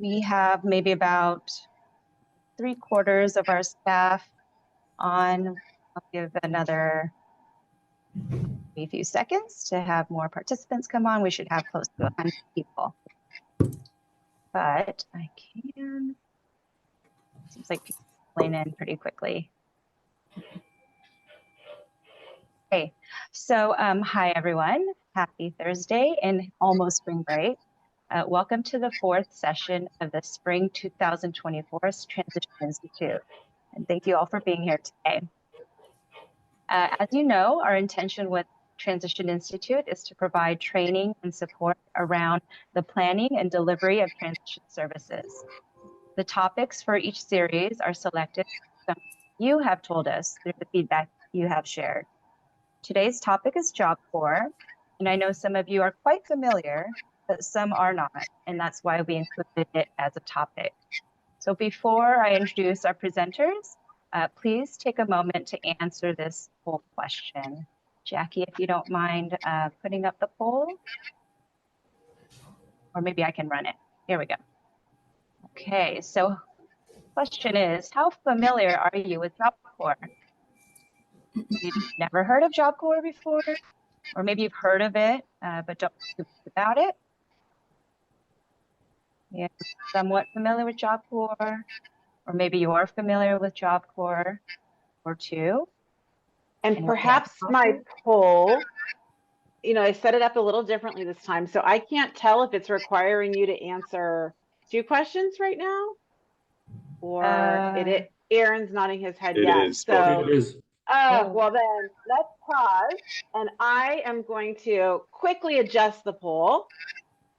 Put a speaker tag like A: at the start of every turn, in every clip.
A: We have maybe about 3/4 of our staff on. I'll give another a few seconds to have more participants come on. We should have close to 100 people. But I can, seems like people are filling in pretty quickly. Okay, so hi everyone, happy Thursday and almost spring break. Welcome to the 4th session of the Spring 2024 Transition Institute. And thank you all for being here today. As you know, our intention with Transition Institute is to provide training and support around the planning and delivery of transition services. The topics for each series are selected from you have told us through the feedback you have shared. Today's topic is Job Corps, and I know some of you are quite familiar, but some are not, and that's why we included it as a topic. So before I introduce our presenters, please take a moment to answer this poll question. Jackie, if you don't mind putting up the poll, or maybe I can run it. Here we go. Okay, so question is, how familiar are you with Job Corps? You've never heard of Job Corps before, or maybe you've heard of it, but don't know about it. You're somewhat familiar with Job Corps, or maybe you are familiar with Job Corps or two.
B: And perhaps my poll, you know, I set it up a little differently this time, so I can't tell if it's requiring you to answer 2 questions right now, or Aaron's nodding his head yes. So
C: it is.
B: Well then, let's pause, and I am going to quickly adjust the poll.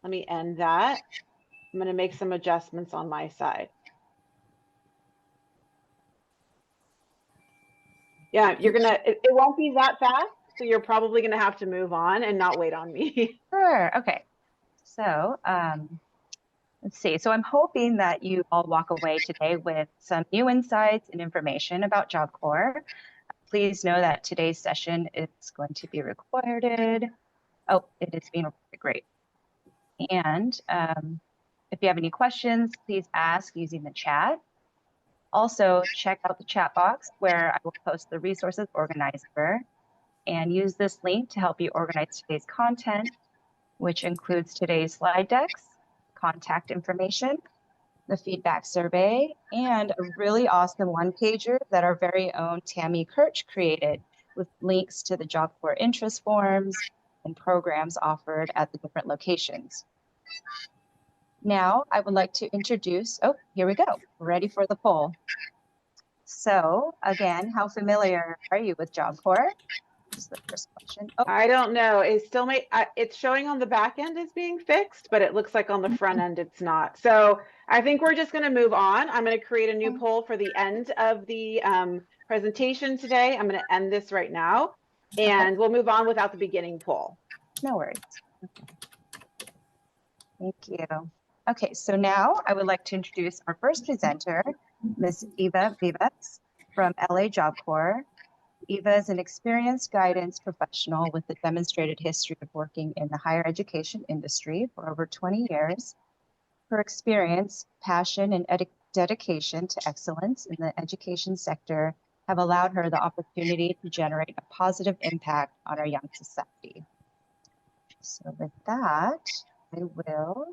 B: Let me end that. I'm going to make some adjustments on my side. Yeah, you're gonna, it won't be that fast, so you're probably gonna have to move on and not wait on me.
A: Sure, okay. So let's see. So I'm hoping that you all walk away today with some new insights and information about Job Corps. Please know that today's session is going to be recorded. Oh, it is being recorded, great. And if you have any questions, please ask using the chat. Also, check out the chat box where I will post the resources organizer and use this link to help you organize today's content, which includes today's slide decks, contact information, the feedback survey, and a really awesome one-pager that our very own Tammy Kirch created with links to the Job Corps interest forms and programs offered at the different locations. Now, I would like to introduce, oh, here we go, ready for the poll. So again, how familiar are you with Job Corps? This is the first question. Oh.
B: I don't know, it still may, it's showing on the back end as being fixed, but it looks like on the front end it's not. So I think we're just gonna move on. I'm gonna create a new poll for the end of the presentation today. I'm gonna end this right now, and we'll move on without the beginning poll.
A: No worries. Thank you. Okay, so now I would like to introduce our first presenter, Ms. Eva Vivas from LA Job Corps. Eva is an experienced guidance professional with a demonstrated history of working in the higher education industry for over 20 years. Her experience, passion, and dedication to excellence in the education sector have allowed her the opportunity to generate a positive impact on our young society. So with that, I will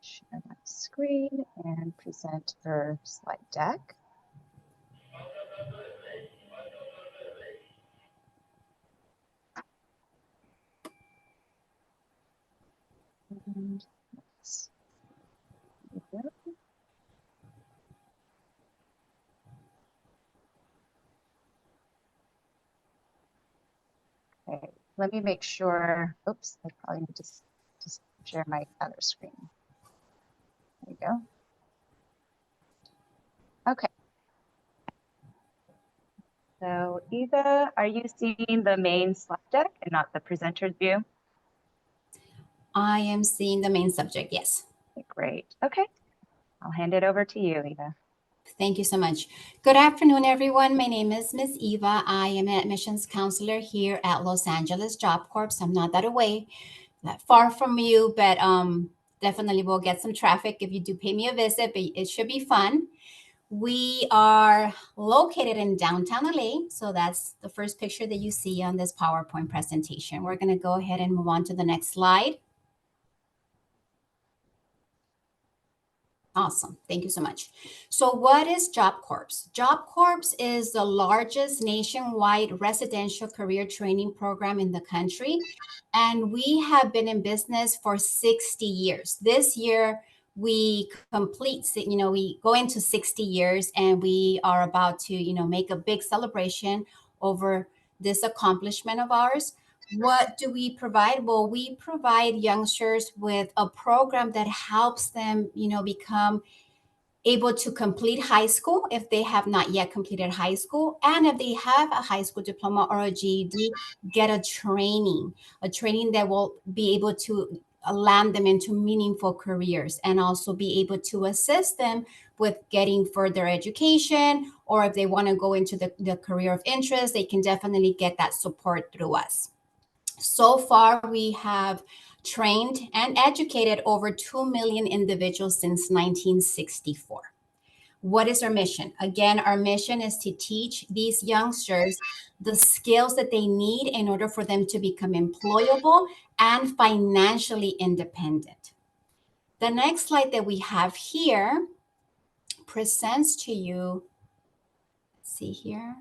A: share my screen and present her slide deck. And let's okay, let me make sure. Oops, I probably need to just share my other screen. There you go. Okay. So Eva, are you seeing the main slide deck and not the presenter's view?
D: I am seeing the main subject, yes.
A: Okay, great. Okay, I'll hand it over to you, Eva.
D: Thank you so much. Good afternoon, everyone. My name is Ms. Eva. I am an admissions counselor here at Los Angeles Job Corps. I'm not that far from you, but definitely will get some traffic if you do pay me a visit, but it should be fun. We are located in downtown LA. So that's the first picture that you see on this PowerPoint presentation. We're going to go ahead and move on to the next slide. Awesome. Thank you so much. So what is Job Corps? Job Corps is the largest nationwide residential career training program in the country. And we have been in business for 60 years. This year, we complete, we go into 60 years, and we are about to, make a big celebration over this accomplishment of ours. What do we provide? Well, we provide youngsters with a program that helps them, become able to complete high school if they have not yet completed high school. And if they have a high school diploma or a GED, get a training that will be able to land them into meaningful careers, and also be able to assist them with getting further education, or if they want to go into the career of interest, they can definitely get that support through us. So far, we have trained and educated over 2 million individuals since 1964. What is our mission? Again, our mission is to teach these youngsters the skills that they need in order for them to become employable and financially independent. The next slide that we have here presents to you, let's see here,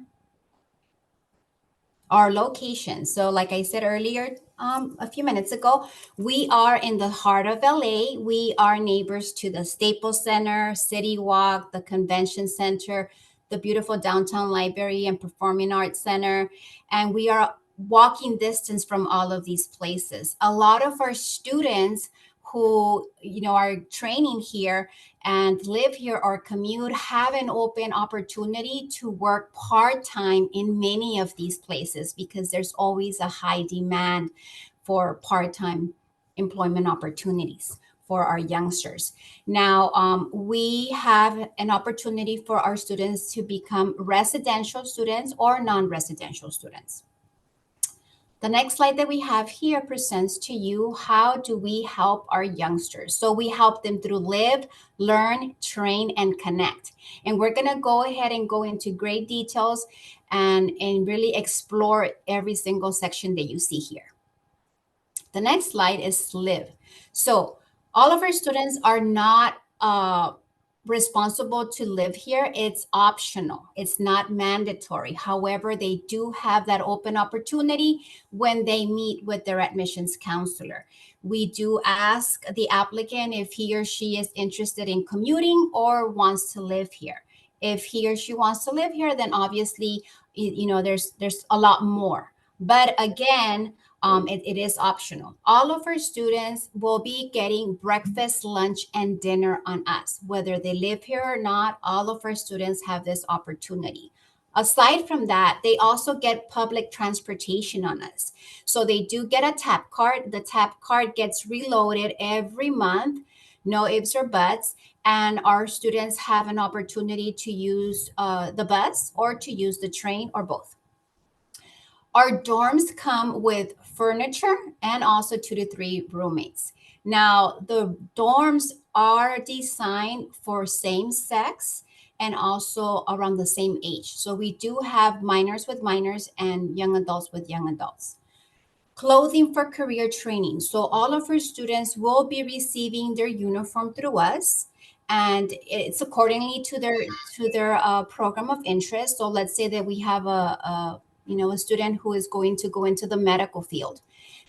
D: our location. So like I said earlier, a few minutes ago, we are in the heart of LA. We are neighbors to the Staples Center, City Walk, the Convention Center, the beautiful downtown library and performing arts center. And we are walking distance from all of these places. A lot of our students who are training here and live here or commute have an open opportunity to work part-time in many of these places, because there's always a high demand for part-time employment opportunities for our youngsters. Now, we have an opportunity for our students to become residential students or non-residential students. The next slide that we have here presents to you, how do we help our youngsters? So we help them through live, learn, train, and connect. And we're going to go ahead and go into great details and really explore every single section that you see here. The next slide is live. So all of our students are not responsible to live here. It's optional. It's not mandatory. However, they do have that open opportunity when they meet with their admissions counselor. We do ask the applicant if he or she is interested in commuting or wants to live here. If he or she wants to live here, then obviously, there's a lot more. But again, it is optional. All of our students will be getting breakfast, lunch, and dinner on us. Whether they live here or not, all of our students have this opportunity. Aside from that, they also get public transportation on us. So they do get a TAP card. The TAP card gets reloaded every month, no ifs or buts. And our students have an opportunity to use the bus or to use the train or both. Our dorms come with furniture and also 2 to 3 roommates. Now, the dorms are designed for same sex and also around the same age. So we do have minors with minors and young adults with young adults. Clothing for career training. So all of our students will be receiving their uniform through us, and it's accordingly to their program of interest. So let's say that we have a student who is going to go into the medical field.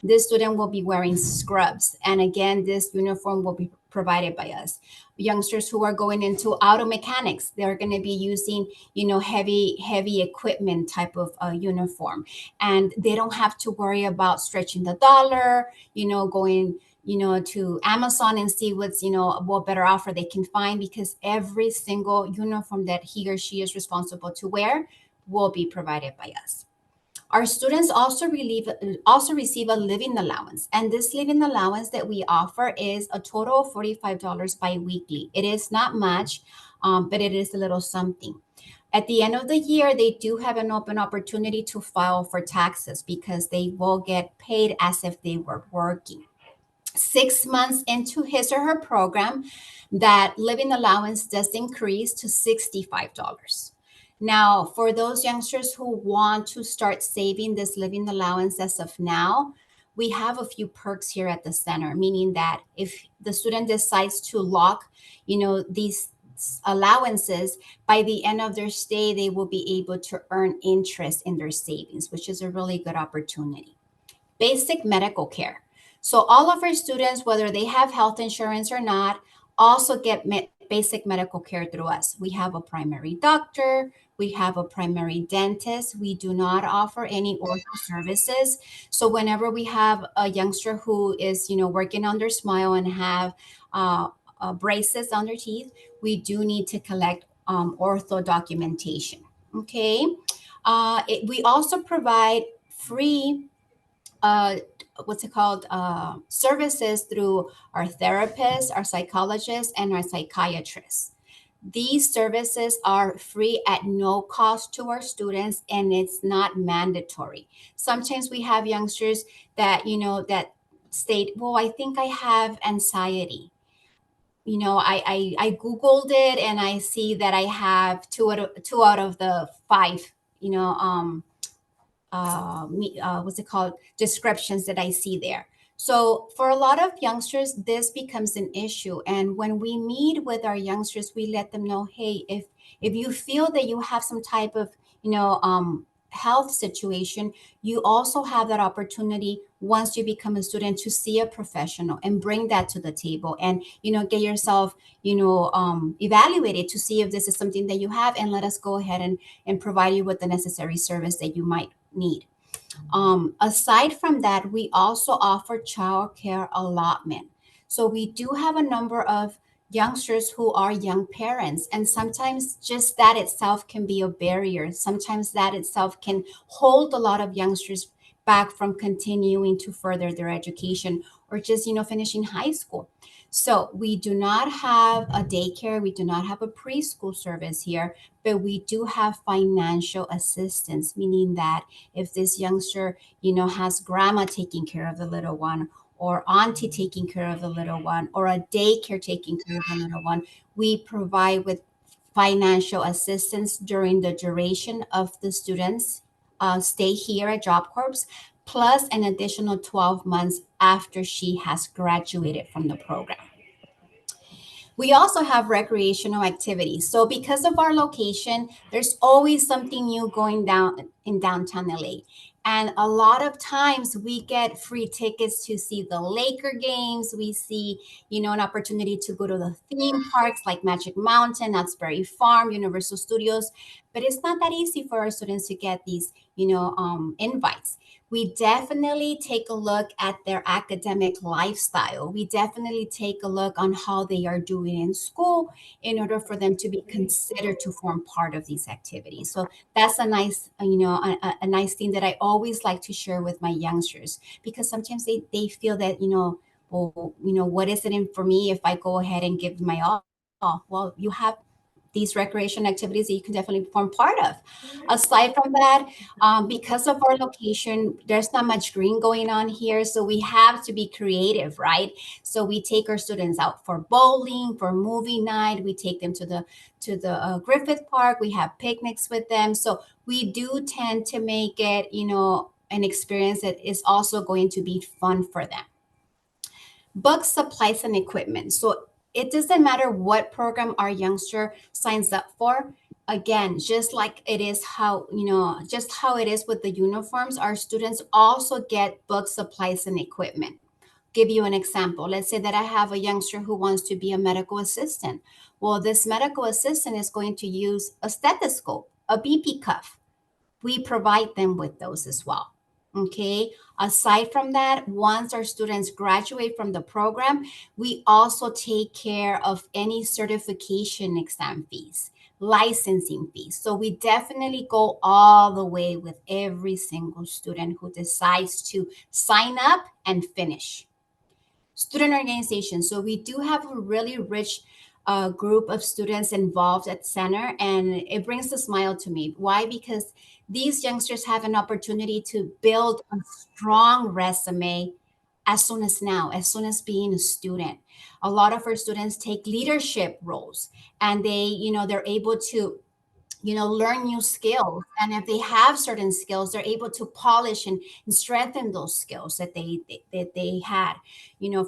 D: This student will be wearing scrubs. And again, this uniform will be provided by us. Youngsters who are going into auto mechanics, they're going to be using, heavy equipment type of uniform. And they don't have to worry about stretching the dollar, going, to Amazon and see what's, what better offer they can find, because every single uniform that he or she is responsible to wear will be provided by us. Our students also receive a living allowance, and this living allowance that we offer is a total of $45 biweekly. It is not much, but it is a little something. At the end of the year, they do have an open opportunity to file for taxes, because they will get paid as if they were working. 6 months into his or her program, that living allowance does increase to $65. Now, for those youngsters who want to start saving this living allowance as of now, we have a few perks here at the center, meaning that if the student decides to lock, these allowances, by the end of their stay, they will be able to earn interest in their savings, which is a really good opportunity. Basic medical care. So all of our students, whether they have health insurance or not, also get basic medical care through us. We have a primary doctor, we have a primary dentist. We do not offer any ortho services. So whenever we have a youngster who is, working on their smile and have braces on their teeth, we do need to collect ortho documentation. Okay. We also provide free services through our therapists, our psychologists, and our psychiatrists. These services are free at no cost to our students, and it's not mandatory. Sometimes we have youngsters that, that state, well, I think I have anxiety. I Googled it and I see that I have two out of the five, what's it called, descriptions that I see there. So for a lot of youngsters, this becomes an issue. And when we meet with our youngsters, we let them know, hey, if you feel that you have some type of, health situation, you also have that opportunity once you become a student to see a professional and bring that to the table and, get yourself, evaluated to see if this is something that you have, and let us go ahead and provide you with the necessary service that you might need. Aside from that, we also offer child care allotment. So we do have a number of youngsters who are young parents, and sometimes just that itself can be a barrier. Sometimes that itself can hold a lot of youngsters back from continuing to further their education or just, finishing high school. So we do not have a daycare, we do not have a preschool service here, but we do have financial assistance, meaning that if this youngster, has grandma taking care of the little one, or auntie taking care of the little one, or a daycare taking care of the little one, we provide with financial assistance during the duration of the students' stay here at Job Corps, plus an additional 12 months after she has graduated from the program. We also have recreational activities. So because of our location, there's always something new going down in downtown LA. And a lot of times we get free tickets to see the Laker games. We see, an opportunity to go to the theme parks like Magic Mountain, Knott's Berry Farm, Universal Studios. But it's not that easy for our students to get these, invites. We definitely take a look at their academic lifestyle. We definitely take a look on how they are doing in school in order for them to be considered to form part of these activities. So that's a nice, a nice thing that I always like to share with my youngsters, because sometimes they feel that, well, what is it in for me if I go ahead and give my all? Well, you have these recreation activities that you can definitely form part of. Aside from that, because of our location, there's not much green going on here, so we have to be creative, right? So we take our students out for bowling, for movie night. We take them to the Griffith Park. We have picnics with them. So we do tend to make it, an experience that is also going to be fun for them. Books, supplies, and equipment. So it doesn't matter what program our youngster signs up for. Again, just like it is just how it is with the uniforms, our students also get books, supplies, and equipment. Give you an example. Let's say that I have a youngster who wants to be a medical assistant. Well, this medical assistant is going to use a stethoscope, a BP cuff. We provide them with those as well. Okay. Aside from that, once our students graduate from the program, we also take care of any certification exam fees, licensing fees. So we definitely go all the way with every single student who decides to sign up and finish. Student organization. So we do have a really rich group of students involved at Center, and it brings a smile to me. Why? Because these youngsters have an opportunity to build a strong resume as soon as now, as soon as being a student. A lot of our students take leadership roles, and they're able to learn new skills. And if they have certain skills, they're able to polish and strengthen those skills that they had,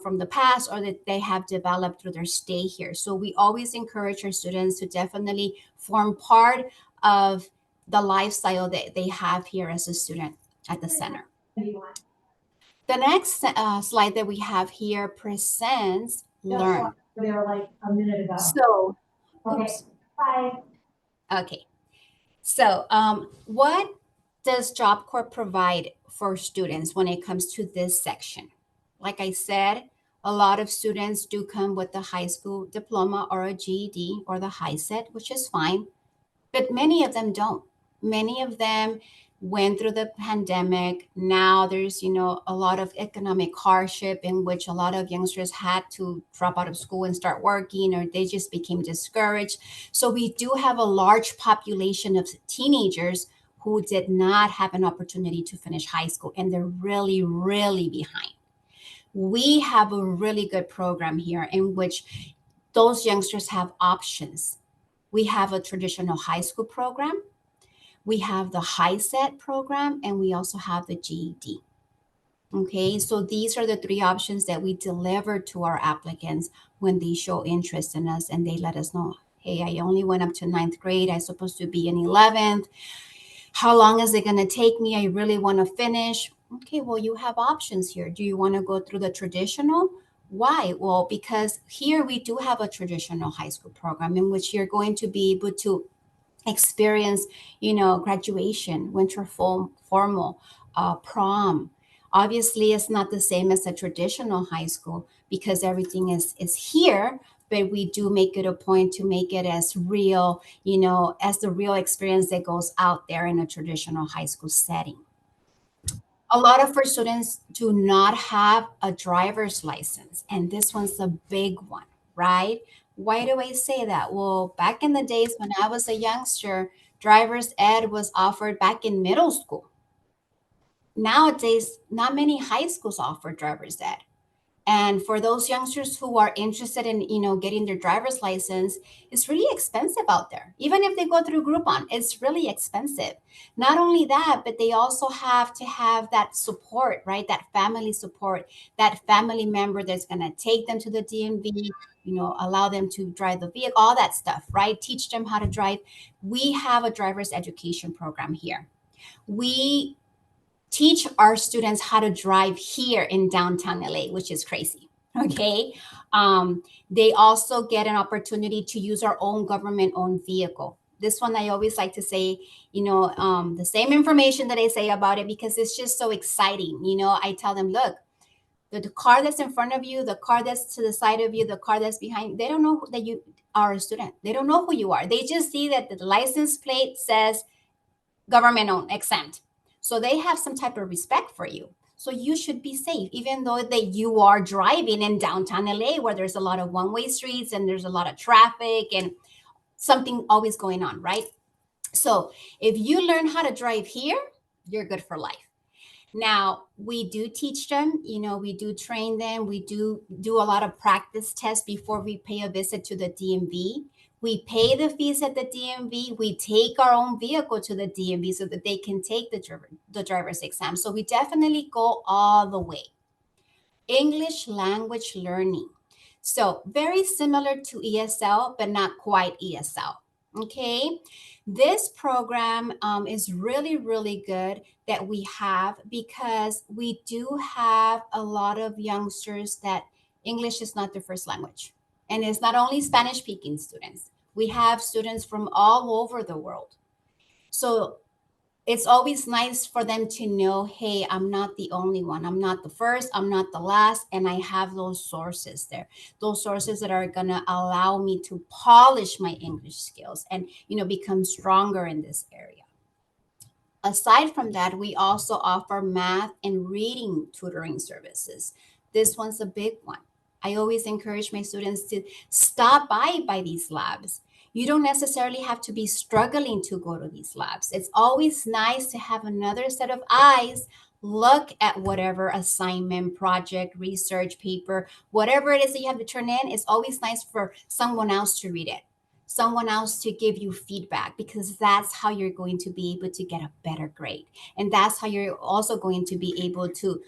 D: from the past, or that they have developed through their stay here. So we always encourage our students to definitely form part of the lifestyle that they have here as a student at the center. The next slide that we have here presents Learn.
C: They were like a minute ago.
D: So,
C: Okay.
D: oops.
C: Bye.
D: Okay. So, what does Job Corps provide for students when it comes to this section? Like I said, a lot of students do come with a high school diploma or a GED or the HiSET, which is fine, but many of them don't. Many of them went through the pandemic. Now there's, a lot of economic hardship in which a lot of youngsters had to drop out of school and start working, or they just became discouraged. So we do have a large population of teenagers who did not have an opportunity to finish high school, and they're really, really behind. We have a really good program here in which those youngsters have options. We have a traditional high school program. We have the HiSET program, and we also have the GED. Okay, so these are the three options that we deliver to our applicants when they show interest in us and they let us know, hey, I only went up to 9th grade. I'm supposed to be in 11th. How long is it going to take me? I really want to finish. Okay, well, you have options here. Do you want to go through the traditional? Why? Well, because here we do have a traditional high school program in which you're going to be able to experience, graduation, winter formal, prom. Obviously, it's not the same as a traditional high school because everything is here, but we do make it a point to make it as real, as the real experience that goes out there in a traditional high school setting. A lot of our students do not have a driver's license, and this one's a big one, right? Why do I say that? Well, back in the days when I was a youngster, driver's ed was offered back in middle school. Nowadays, not many high schools offer driver's ed. And for those youngsters who are interested in, getting their driver's license, it's really expensive out there. Even if they go through Groupon, it's really expensive. Not only that, but they also have to have that support, right? That family support, that family member that's going to take them to the DMV, allow them to drive the vehicle, all that stuff, right? Teach them how to drive. We have a driver's education program here. We teach our students how to drive here in downtown LA, which is crazy. Okay. They also get an opportunity to use our own government-owned vehicle. This one, I always like to say, the same information that I say about it because it's just so exciting. I tell them, look, the car that's in front of you, the car that's to the side of you, the car that's behind, they don't know that you are a student. They don't know who you are. They just see that the license plate says government-owned, exempt. So they have some type of respect for you. So you should be safe, even though that you are driving in downtown LA where there's a lot of one-way streets and there's a lot of traffic and something always going on, right? So if you learn how to drive here, you're good for life. Now, we do teach them, we do train them. We do a lot of practice tests before we pay a visit to the DMV. We pay the fees at the DMV. We take our own vehicle to the DMV so that they can take the driver's exam. So we definitely go all the way. English language learning. So very similar to ESL, but not quite ESL. Okay. This program is really, really good that we have because we do have a lot of youngsters that English is not their first language. And it's not only Spanish speaking students. We have students from all over the world. So it's always nice for them to know, hey, I'm not the only one. I'm not the first. I'm not the last. And I have those sources there, those sources that are going to allow me to polish my English skills and, become stronger in this area. Aside from that, we also offer math and reading tutoring services. This one's a big one. I always encourage my students to stop by these labs. You don't necessarily have to be struggling to go to these labs. It's always nice to have another set of eyes look at whatever assignment, project, research paper, whatever it is that you have to turn in. It's always nice for someone else to read it, someone else to give you feedback, because that's how you're going to be able to get a better grade. And that's how you're also going to be able to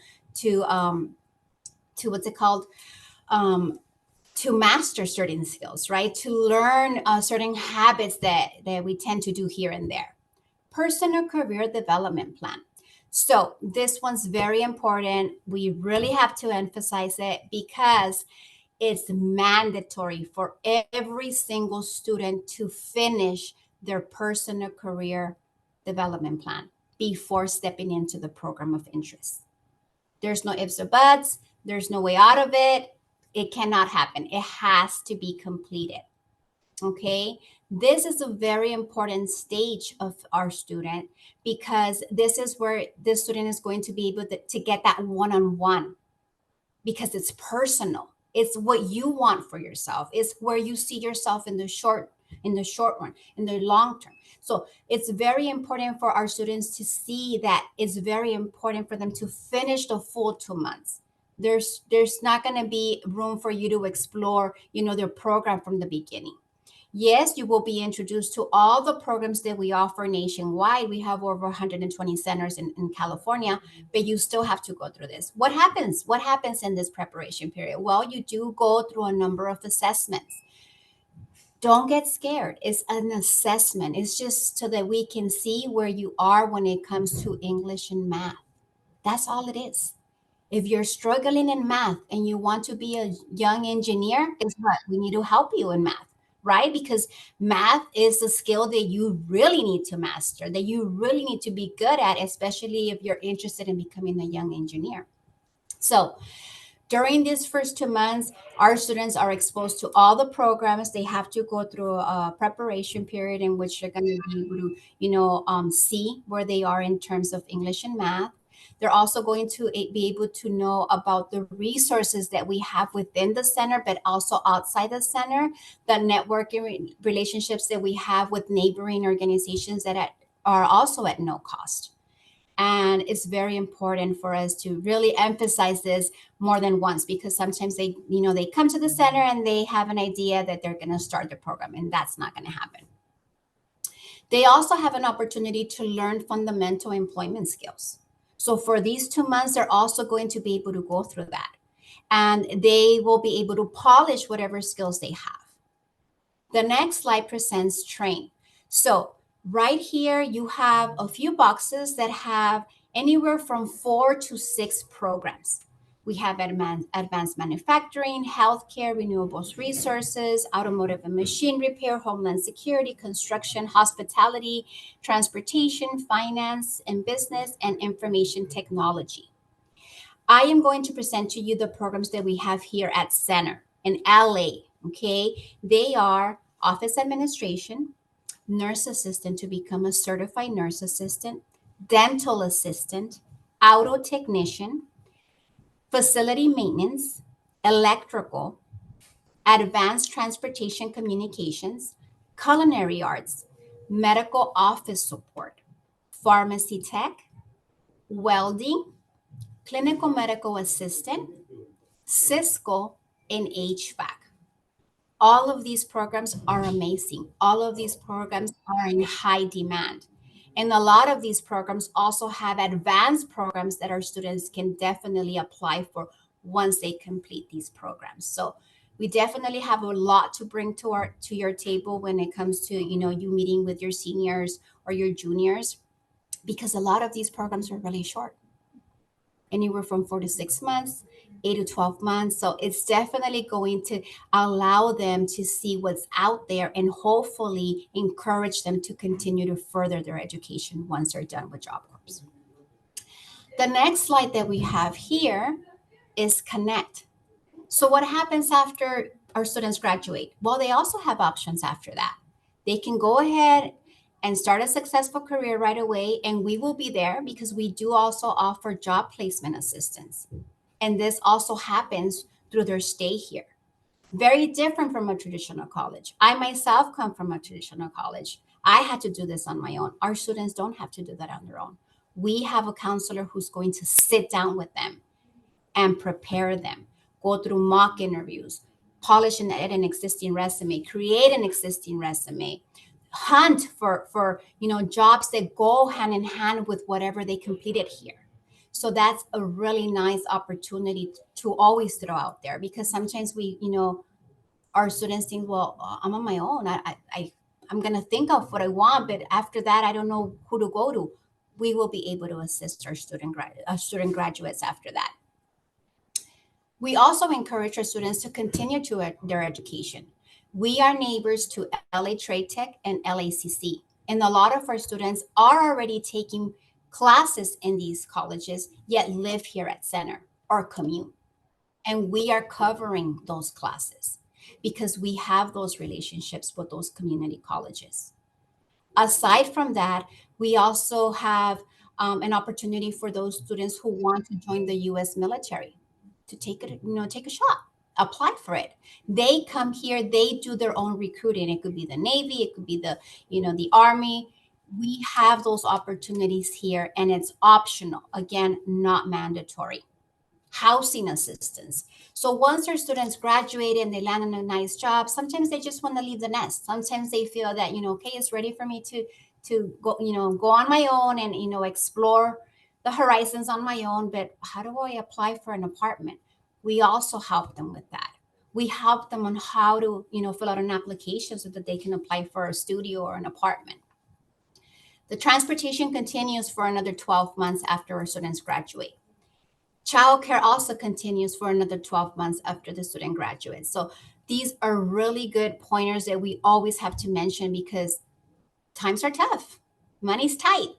D: what's it called? To master certain skills, right? To learn certain habits that we tend to do here and there. Personal career development plan. So this one's very important. We really have to emphasize it because it's mandatory for every single student to finish their personal career development plan before stepping into the program of interest. There's no ifs or buts. There's no way out of it. It cannot happen. It has to be completed. Okay. This is a very important stage of our student because this is where the student is going to be able to get that one-on-one, because it's personal. It's what you want for yourself. It's where you see yourself in the short run, in the long term. So it's very important for our students to see that it's very important for them to finish the full 2 months. There's not going to be room for you to explore, their program from the beginning. Yes, you will be introduced to all the programs that we offer nationwide. We have over 120 centers in California, but you still have to go through this. What happens? What happens in this preparation period? Well, you do go through a number of assessments. Don't get scared. It's an assessment. It's just so that we can see where you are when it comes to English and math. That's all it is. If you're struggling in math and you want to be a young engineer, guess what? We need to help you in math, right? Because math is a skill that you really need to master, that you really need to be good at, especially if you're interested in becoming a young engineer. So during these first 2 months, our students are exposed to all the programs. They have to go through a preparation period in which they're going to be able to, see where they are in terms of English and math. They're also going to be able to know about the resources that we have within the center, but also outside the center, the networking relationships that we have with neighboring organizations that are also at no cost. And it's very important for us to really emphasize this more than once, because sometimes they come to the center and they have an idea that they're going to start the program, and that's not going to happen. They also have an opportunity to learn fundamental employment skills. So for these 2 months, they're also going to be able to go through that, and they will be able to polish whatever skills they have. The next slide presents train. So right here, you have a few boxes that have anywhere from 4 to 6 programs. We have advanced manufacturing, healthcare, renewables resources, automotive and machine repair, homeland security, construction, hospitality, transportation, finance and business, and information technology. I am going to present to you the programs that we have here at Center in LA, okay? They are office administration, nurse assistant to become a certified nurse assistant, dental assistant, auto technician, facility maintenance, electrical, advanced transportation communications, culinary arts, medical office support, pharmacy tech, welding, clinical medical assistant, Cisco, and HVAC. All of these programs are amazing. All of these programs are in high demand. And a lot of these programs also have advanced programs that our students can definitely apply for once they complete these programs. So we definitely have a lot to bring to your table when it comes to, you meeting with your seniors or your juniors, because a lot of these programs are really short, anywhere from 4 to 6 months, 8 to 12 months. So it's definitely going to allow them to see what's out there and hopefully encourage them to continue to further their education once they're done with Job Corps. The next slide that we have here is Connect. So what happens after our students graduate? Well, they also have options after that. They can go ahead and start a successful career right away, and we will be there because we do also offer job placement assistance. And this also happens through their stay here. Very different from a traditional college. I myself come from a traditional college. I had to do this on my own. Our students don't have to do that on their own. We have a counselor who's going to sit down with them and prepare them, go through mock interviews, polish and edit an existing resume, create an existing resume, hunt for jobs that go hand in hand with whatever they completed here. So that's a really nice opportunity to always throw out there, because sometimes our students think, well, I'm on my own. I'm going to think of what I want, but after that, I don't know who to go to. We will be able to assist our student graduates after that. We also encourage our students to continue their education. We are neighbors to LA Trade Tech and LACC, and a lot of our students are already taking classes in these colleges, yet live here at Center or commute. And we are covering those classes because we have those relationships with those community colleges. Aside from that, we also have an opportunity for those students who want to join the U.S. military to take a shot, apply for it. They come here, they do their own recruiting. It could be the Navy, it could be the Army. We have those opportunities here, and it's optional. Again, not mandatory. Housing assistance. So once our students graduate and they land in a nice job, sometimes they just want to leave the nest. Sometimes they feel that, okay, it's ready for me to go, go on my own and, explore the horizons on my own. But how do I apply for an apartment? We also help them with that. We help them on how to, fill out an application so that they can apply for a studio or an apartment. The transportation continues for another 12 months after our students graduate. Childcare also continues for another 12 months after the student graduates. So these are really good pointers that we always have to mention, because times are tough, money's tight,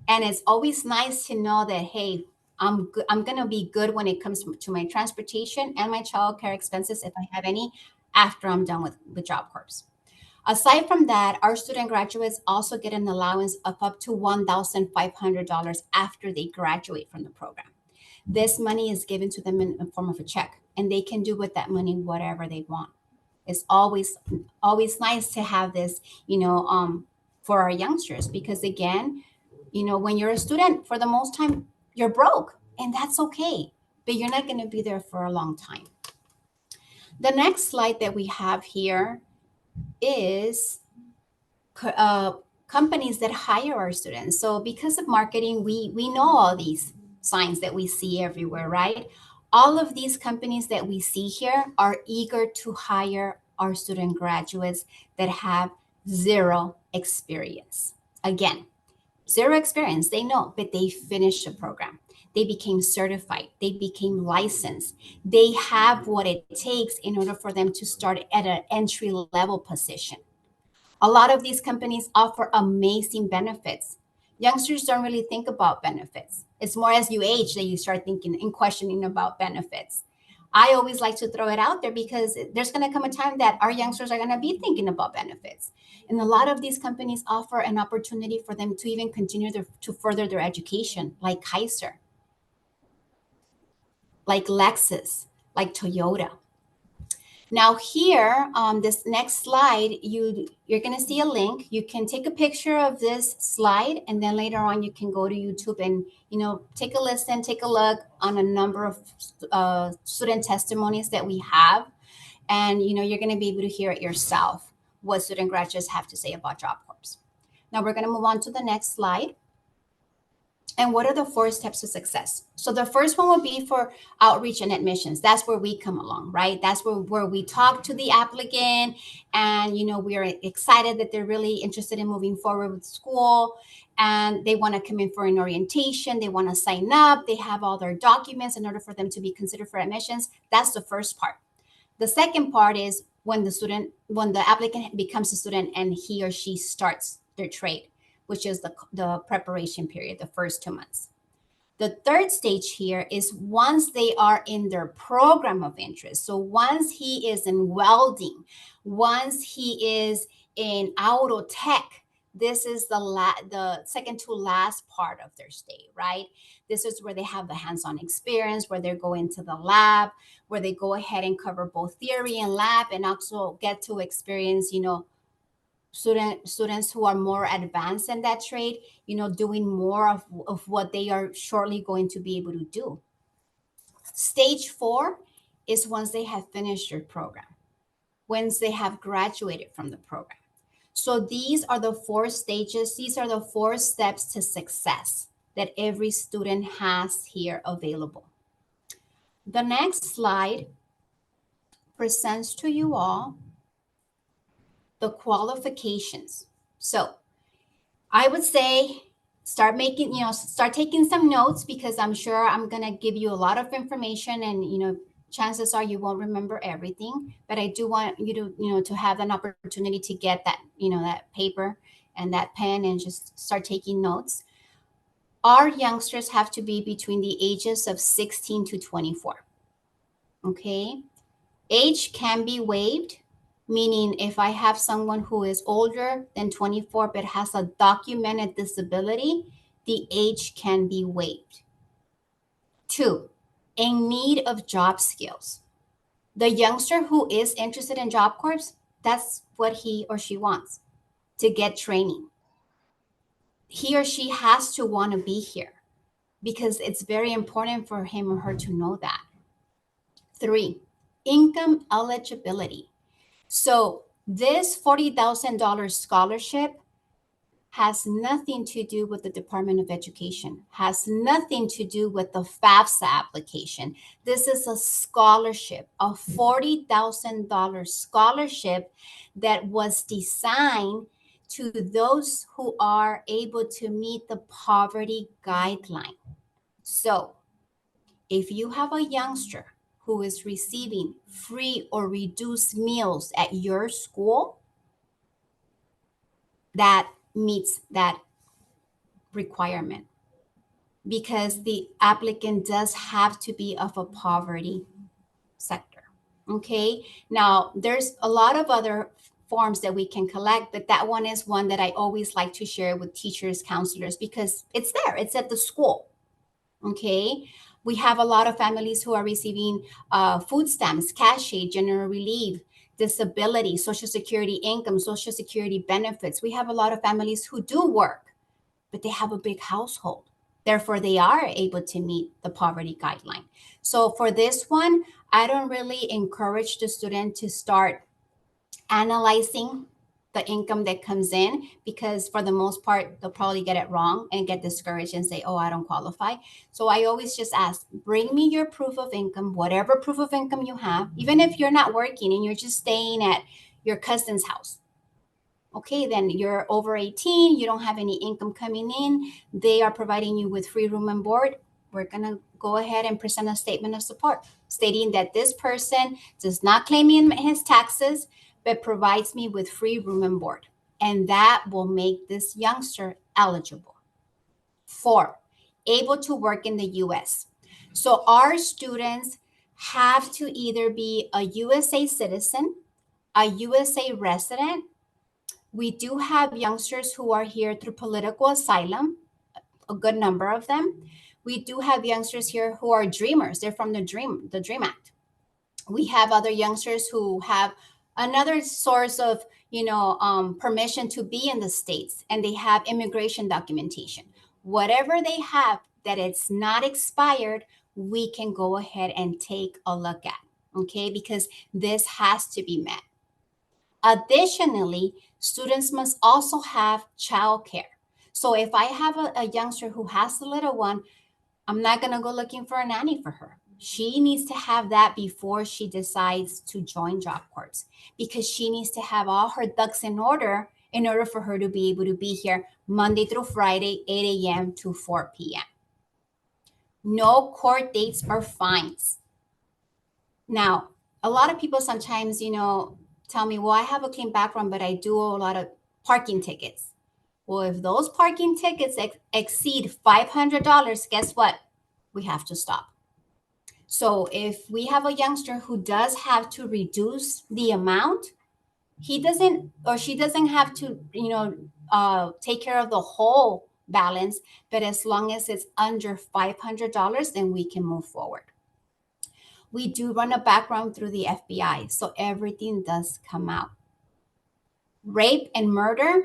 D: and it's always nice to know that, hey, I'm going to be good when it comes to my transportation and my childcare expenses, if I have any, after I'm done with Job Corps. Aside from that, our student graduates also get an allowance of up to $1,500 after they graduate from the program. This money is given to them in the form of a check, and they can do with that money whatever they want. It's always nice to have this, for our youngsters, because again, when you're a student, for the most time, you're broke, and that's okay, but you're not going to be there for a long time. The next slide that we have here is companies that hire our students. So because of marketing, we know all these signs that we see everywhere, right? All of these companies that we see here are eager to hire our student graduates that have zero experience. Again, zero experience, they know, but they finished the program. They became certified. They became licensed. They have what it takes in order for them to start at an entry-level position. A lot of these companies offer amazing benefits. Youngsters don't really think about benefits. It's more as you age that you start thinking and questioning about benefits. I always like to throw it out there because there's going to come a time that our youngsters are going to be thinking about benefits. And a lot of these companies offer an opportunity for them to even continue to further their education, like Kaiser, like Lexus, like Toyota. Now here, this next slide, you're going to see a link. You can take a picture of this slide, and then later on you can go to YouTube and, take a listen, take a look on a number of student testimonies that we have. And, you're going to be able to hear it yourself, what student graduates have to say about Job Corps. Now we're going to move on to the next slide. And what are the 4 steps to success? So the first one will be for outreach and admissions. That's where we come along, right? That's where we talk to the applicant, and we are excited that they're really interested in moving forward with school, and they want to come in for an orientation. They want to sign up. They have all their documents in order for them to be considered for admissions. That's the first part. The second part is when the applicant becomes a student and he or she starts their trade, which is the preparation period, the first 2 months. The third stage here is once they are in their program of interest. So once he is in welding, once he is in auto tech, this is the second to last part of their stay, right? This is where they have the hands-on experience, where they go into the lab, where they go ahead and cover both theory and lab, and also get to experience, students who are more advanced in that trade, doing more of what they are shortly going to be able to do. Stage 4 is once they have finished their program, once they have graduated from the program. So these are the 4 stages. These are the 4 steps to success that every student has here available. The next slide presents to you all the qualifications. So I would say start taking some notes, because I'm sure I'm going to give you a lot of information, and, chances are you won't remember everything, but I do want you to have an opportunity to get that, that paper and that pen and just start taking notes. Our youngsters have to be between the ages of 16 to 24. Okay. Age can be waived, meaning if I have someone who is older than 24 but has a documented disability, the age can be waived. 2, in need of job skills. The youngster who is interested in Job Corps, that's what he or she wants, to get training. He or she has to want to be here because it's very important for him or her to know that. 3, income eligibility. So this $40,000 scholarship has nothing to do with the Department of Education, has nothing to do with the FAFSA application. This is a scholarship, a $40,000 scholarship that was designed to those who are able to meet the poverty guideline. So if you have a youngster who is receiving free or reduced meals at your school, that meets that requirement, because the applicant does have to be of a poverty sector. Okay. Now, there's a lot of other forms that we can collect, but that one is one that I always like to share with teachers, counselors, because it's there, it's at the school. Okay. We have a lot of families who are receiving food stamps, cash aid, general relief, disability, Social Security income, Social Security benefits. We have a lot of families who do work, but they have a big household. Therefore, they are able to meet the poverty guideline. So for this one, I don't really encourage the student to start analyzing the income that comes in, because for the most part, they'll probably get it wrong and get discouraged and say, oh, I don't qualify. So I always just ask, bring me your proof of income, whatever proof of income you have, even if you're not working and you're just staying at your cousin's house. Okay, then you're over 18, you don't have any income coming in, they are providing you with free room and board. We're going to go ahead and present a statement of support stating that this person does not claim in his taxes, but provides me with free room and board. And that will make this youngster eligible. 4, able to work in the US. So our students have to either be a USA citizen, a USA resident. We do have youngsters who are here through political asylum, a good number of them. We do have youngsters here who are dreamers. They're from the Dream Act. We have other youngsters who have another source of, permission to be in the States, and they have immigration documentation. Whatever they have that it's not expired, we can go ahead and take a look at, okay? Because this has to be met. Additionally, students must also have childcare. So if I have a youngster who has a little one, I'm not going to go looking for a nanny for her. She needs to have that before she decides to join Job Corps, because she needs to have all her ducks in order for her to be able to be here Monday through Friday, 8 a.m. to 4 p.m. No court dates or fines. Now, a lot of people sometimes, tell me, well, I have a clean background, but I do a lot of parking tickets. Well, if those parking tickets exceed $500, guess what? We have to stop. So if we have a youngster who does have to reduce the amount, he doesn't or she doesn't have to, take care of the whole balance. But as long as it's under $500, then we can move forward. We do run a background through the FBI, so everything does come out. Rape and murder,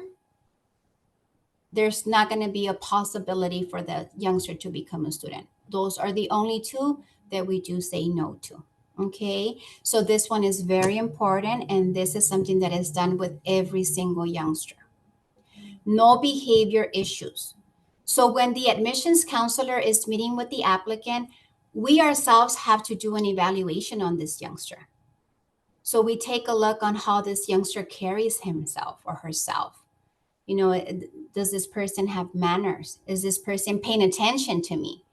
D: there's not going to be a possibility for the youngster to become a student. Those are the only two that we do say no to. Okay, so this one is very important, and this is something that is done with every single youngster. No behavior issues. So when the admissions counselor is meeting with the applicant, we ourselves have to do an evaluation on this youngster. So we take a look on how this youngster carries himself or herself. You know, does this person have manners? Is this person paying attention to me?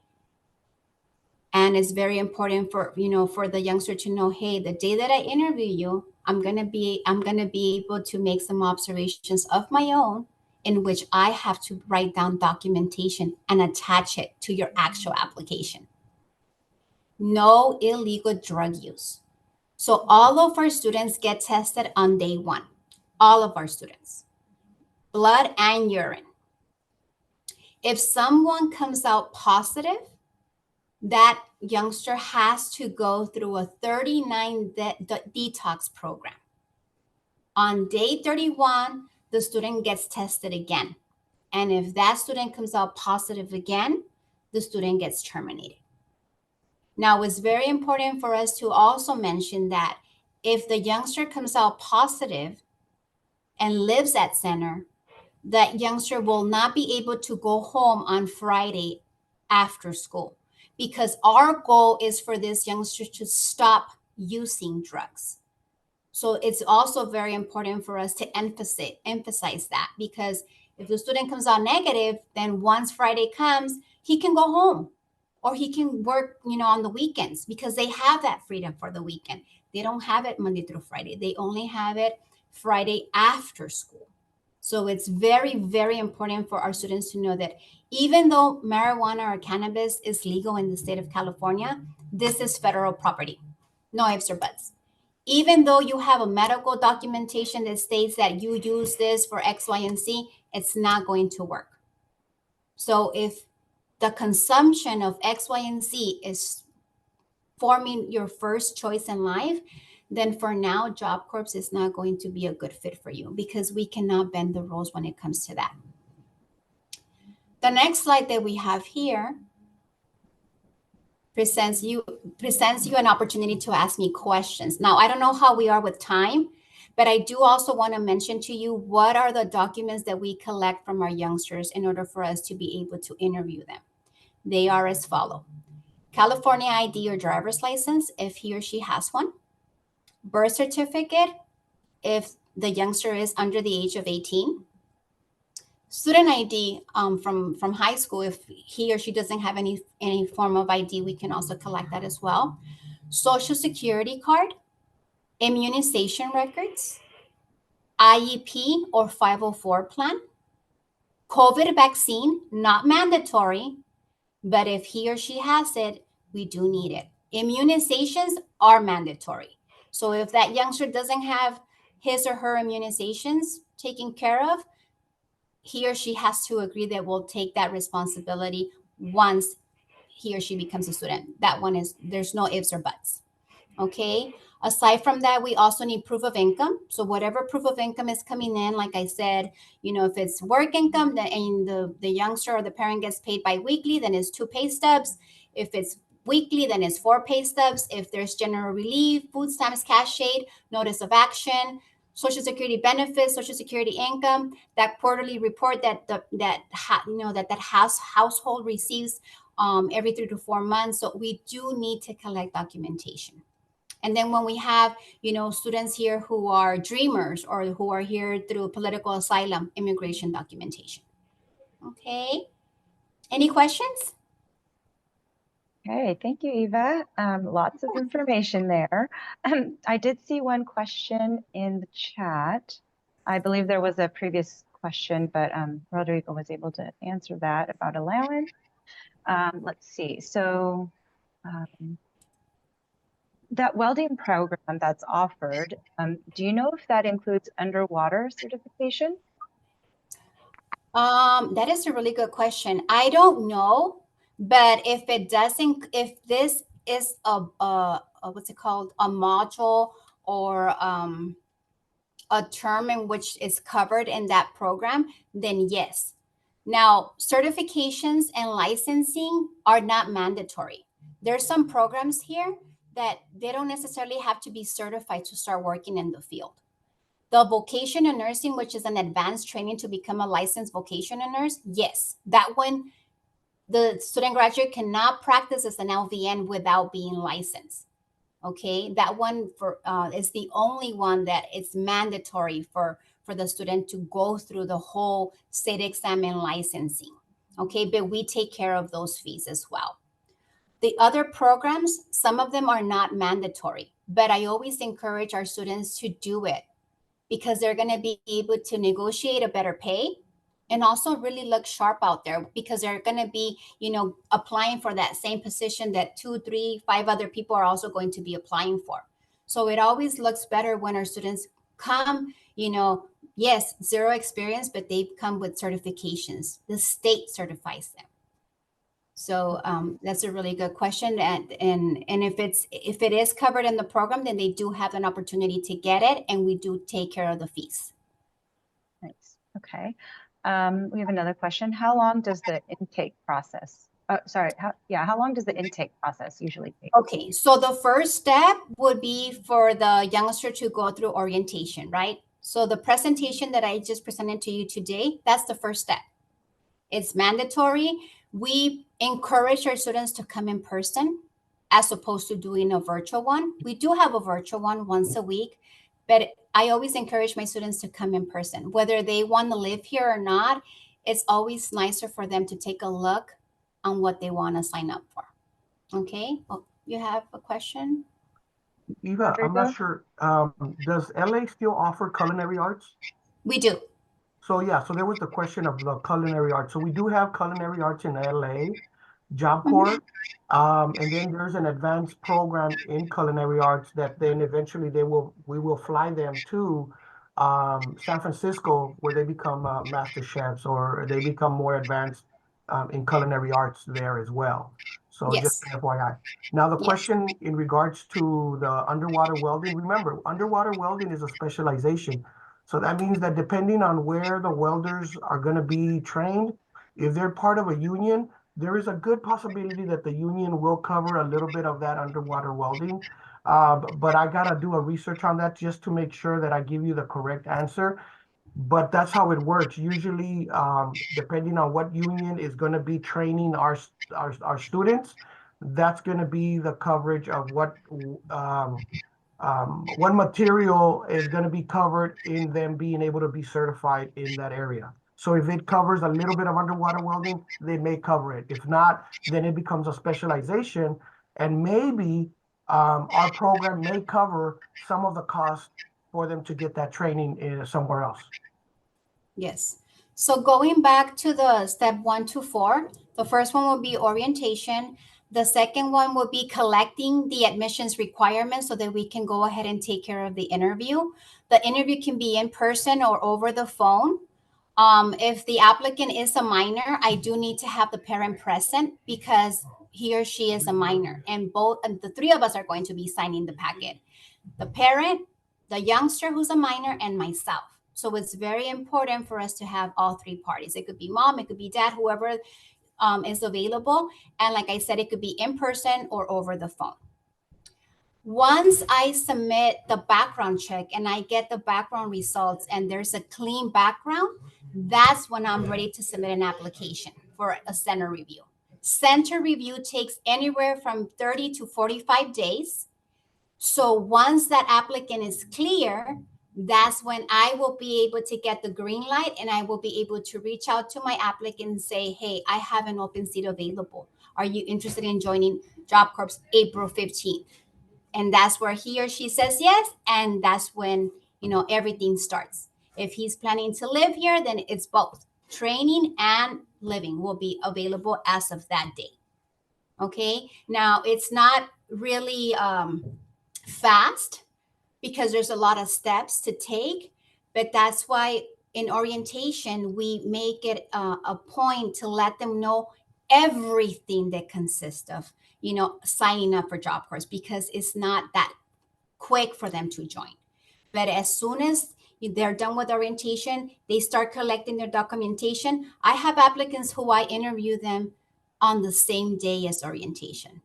D: And it's very important for, you know, for the youngster to know, hey, the day that I interview you, I'm gonna be able to make some observations of my own in which I have to write down documentation and attach it to your actual application. No illegal drug use. So all of our students get tested on day one. All of our students. Blood and urine. If someone comes out positive, that youngster has to go through a 39 detox program. On day 31, the student gets tested again. And if that student comes out positive again, the student gets terminated. Now, it's very important for us to also mention that if the youngster comes out positive and lives at center, that youngster will not be able to go home on Friday after school, because our goal is for this youngster to stop using drugs. So it's also very important for us to emphasize that, because if the student comes out negative, then once Friday comes, he can go home or he can work, you know, on the weekends, because they have that freedom for the weekend. They don't have it Monday through Friday. They only have it Friday after school. So it's very, very important for our students to know that even though marijuana or cannabis is legal in the state of California, this is federal property. No ifs or buts. Even though you have a medical documentation that states that you use this for X, Y, and Z, it's not going to work. So if the consumption of X, Y, and Z is forming your first choice in life, then for now, Job Corps is not going to be a good fit for you, because we cannot bend the rules when it comes to that. The next slide that we have here presents you an opportunity to ask me questions. Now, I don't know how we are with time, but I do also want to mention to you what are the documents that we collect from our youngsters in order for us to be able to interview them. They are as follow: California ID or driver's license, if he or she has one; birth certificate, if the youngster is under the age of 18; student ID from high school, if he or she doesn't have any form of ID, we can also collect that as well; social security card; immunization records; IEP or 504 plan; COVID vaccine, not mandatory, but if he or she has it, we do need it. Immunizations are mandatory. So if that youngster doesn't have his or her immunizations taken care of, he or she has to agree that we'll take that responsibility once he or she becomes a student. That one is, there's no ifs or buts. Okay. Aside from that, we also need proof of income. So whatever proof of income is coming in, like I said, you know, if it's work income, then and the youngster or the parent gets paid bi-weekly, then it's 2 pay stubs. If it's weekly, then it's 4 pay stubs. If there's general relief, food stamps, cash aid, notice of action, Social Security benefits, Social Security income, that quarterly report that household receives every 3 to 4 months. So we do need to collect documentation. And then when we have, you know, students here who are dreamers or who are here through political asylum, immigration documentation. Okay. Any questions?
A: Okay, thank you, Eva. Lots of information there. I did see one question in the chat. I believe there was a previous question, but Rodrigo was able to answer that about allowance. Let's see. So that welding program that's offered, do you know if that includes underwater certification?
D: That is a really good question. I don't know, but if it doesn't, if this is a what's it called, a module or a term in which is covered in that program, then yes. Now, certifications and licensing are not mandatory. There's some programs here that they don't necessarily have to be certified to start working in the field. The vocational nursing, which is an advanced training to become a licensed vocational nurse, yes, that one, the student graduate cannot practice as an LVN without being licensed. Okay, that one is the only one that it's mandatory for the student to go through the whole state exam and licensing. Okay, but we take care of those fees as well. The other programs, some of them are not mandatory, but I always encourage our students to do it because they're going to be able to negotiate a better pay and also really look sharp out there because they're going to be, applying for that same position that 2, 3, 5 other people are also going to be applying for. So it always looks better when our students come, yes, zero experience, but they come with certifications. The state certifies them. So that's a really good question. And if it is covered in the program, then they do have an opportunity to get it, and we do take care of the fees.
A: Nice. Okay. We have another question. How long does the intake process? How long does the intake process usually take?
D: Okay, so the first step would be for the youngster to go through orientation, right? So the presentation that I just presented to you today, that's the first step. It's mandatory. We encourage our students to come in person as opposed to doing a virtual one. We do have a virtual one once a week, but I always encourage my students to come in person. Whether they want to live here or not, it's always nicer for them to take a look on what they want to sign up for. Okay. Oh, you have a question?
E: Eva, I'm not sure. Does LA still offer culinary arts?
D: We do.
E: So there was the question of the culinary arts. So we do have culinary arts in LA, Job Corps, and then there's an advanced program in culinary arts that then eventually we will fly them to San Francisco, where they become master chefs or they become more advanced in culinary arts there as well. So
D: Yes.
E: just FYI. Now the question in regards to the underwater welding, remember, underwater welding is a specialization. So that means that depending on where the welders are going to be trained, if they're part of a union, there is a good possibility that the union will cover a little bit of that underwater welding. But I got to do a research on that just to make sure that I give you the correct answer. But that's how it works. Usually, depending on what union is going to be training our students, that's going to be the coverage of what material is going to be covered in them being able to be certified in that area. So if it covers a little bit of underwater welding, they may cover it. If not, then it becomes a specialization, and maybe our program may cover some of the cost for them to get that training somewhere else.
D: Yes. So going back to the step 1 to 4, the first one will be orientation. The second one will be collecting the admissions requirements so that we can go ahead and take care of the interview. The interview can be in person or over the phone. If the applicant is a minor, I do need to have the parent present because he or she is a minor, and the 3 of us are going to be signing the packet. The parent, the youngster who's a minor, and myself. So it's very important for us to have all 3 parties. It could be mom, it could be dad, whoever is available. And like I said, it could be in person or over the phone. Once I submit the background check and I get the background results and there's a clean background, that's when I'm ready to submit an application for a center review. Center review takes anywhere from 30 to 45 days. So once that applicant is clear, that's when I will be able to get the green light and I will be able to reach out to my applicant and say, hey, I have an open seat available. Are you interested in joining Job Corps April 15th? And that's where he or she says yes. And that's when, everything starts. If he's planning to live here, then it's both. Training and living will be available as of that date. Okay. Now, it's not really fast because there's a lot of steps to take, but that's why in orientation, we make it a point to let them know everything that consists of, signing up for Job Corps, because it's not that quick for them to join. But as soon as, they're done with orientation, they start collecting their documentation. I have applicants who I interview them on the same day as orientation.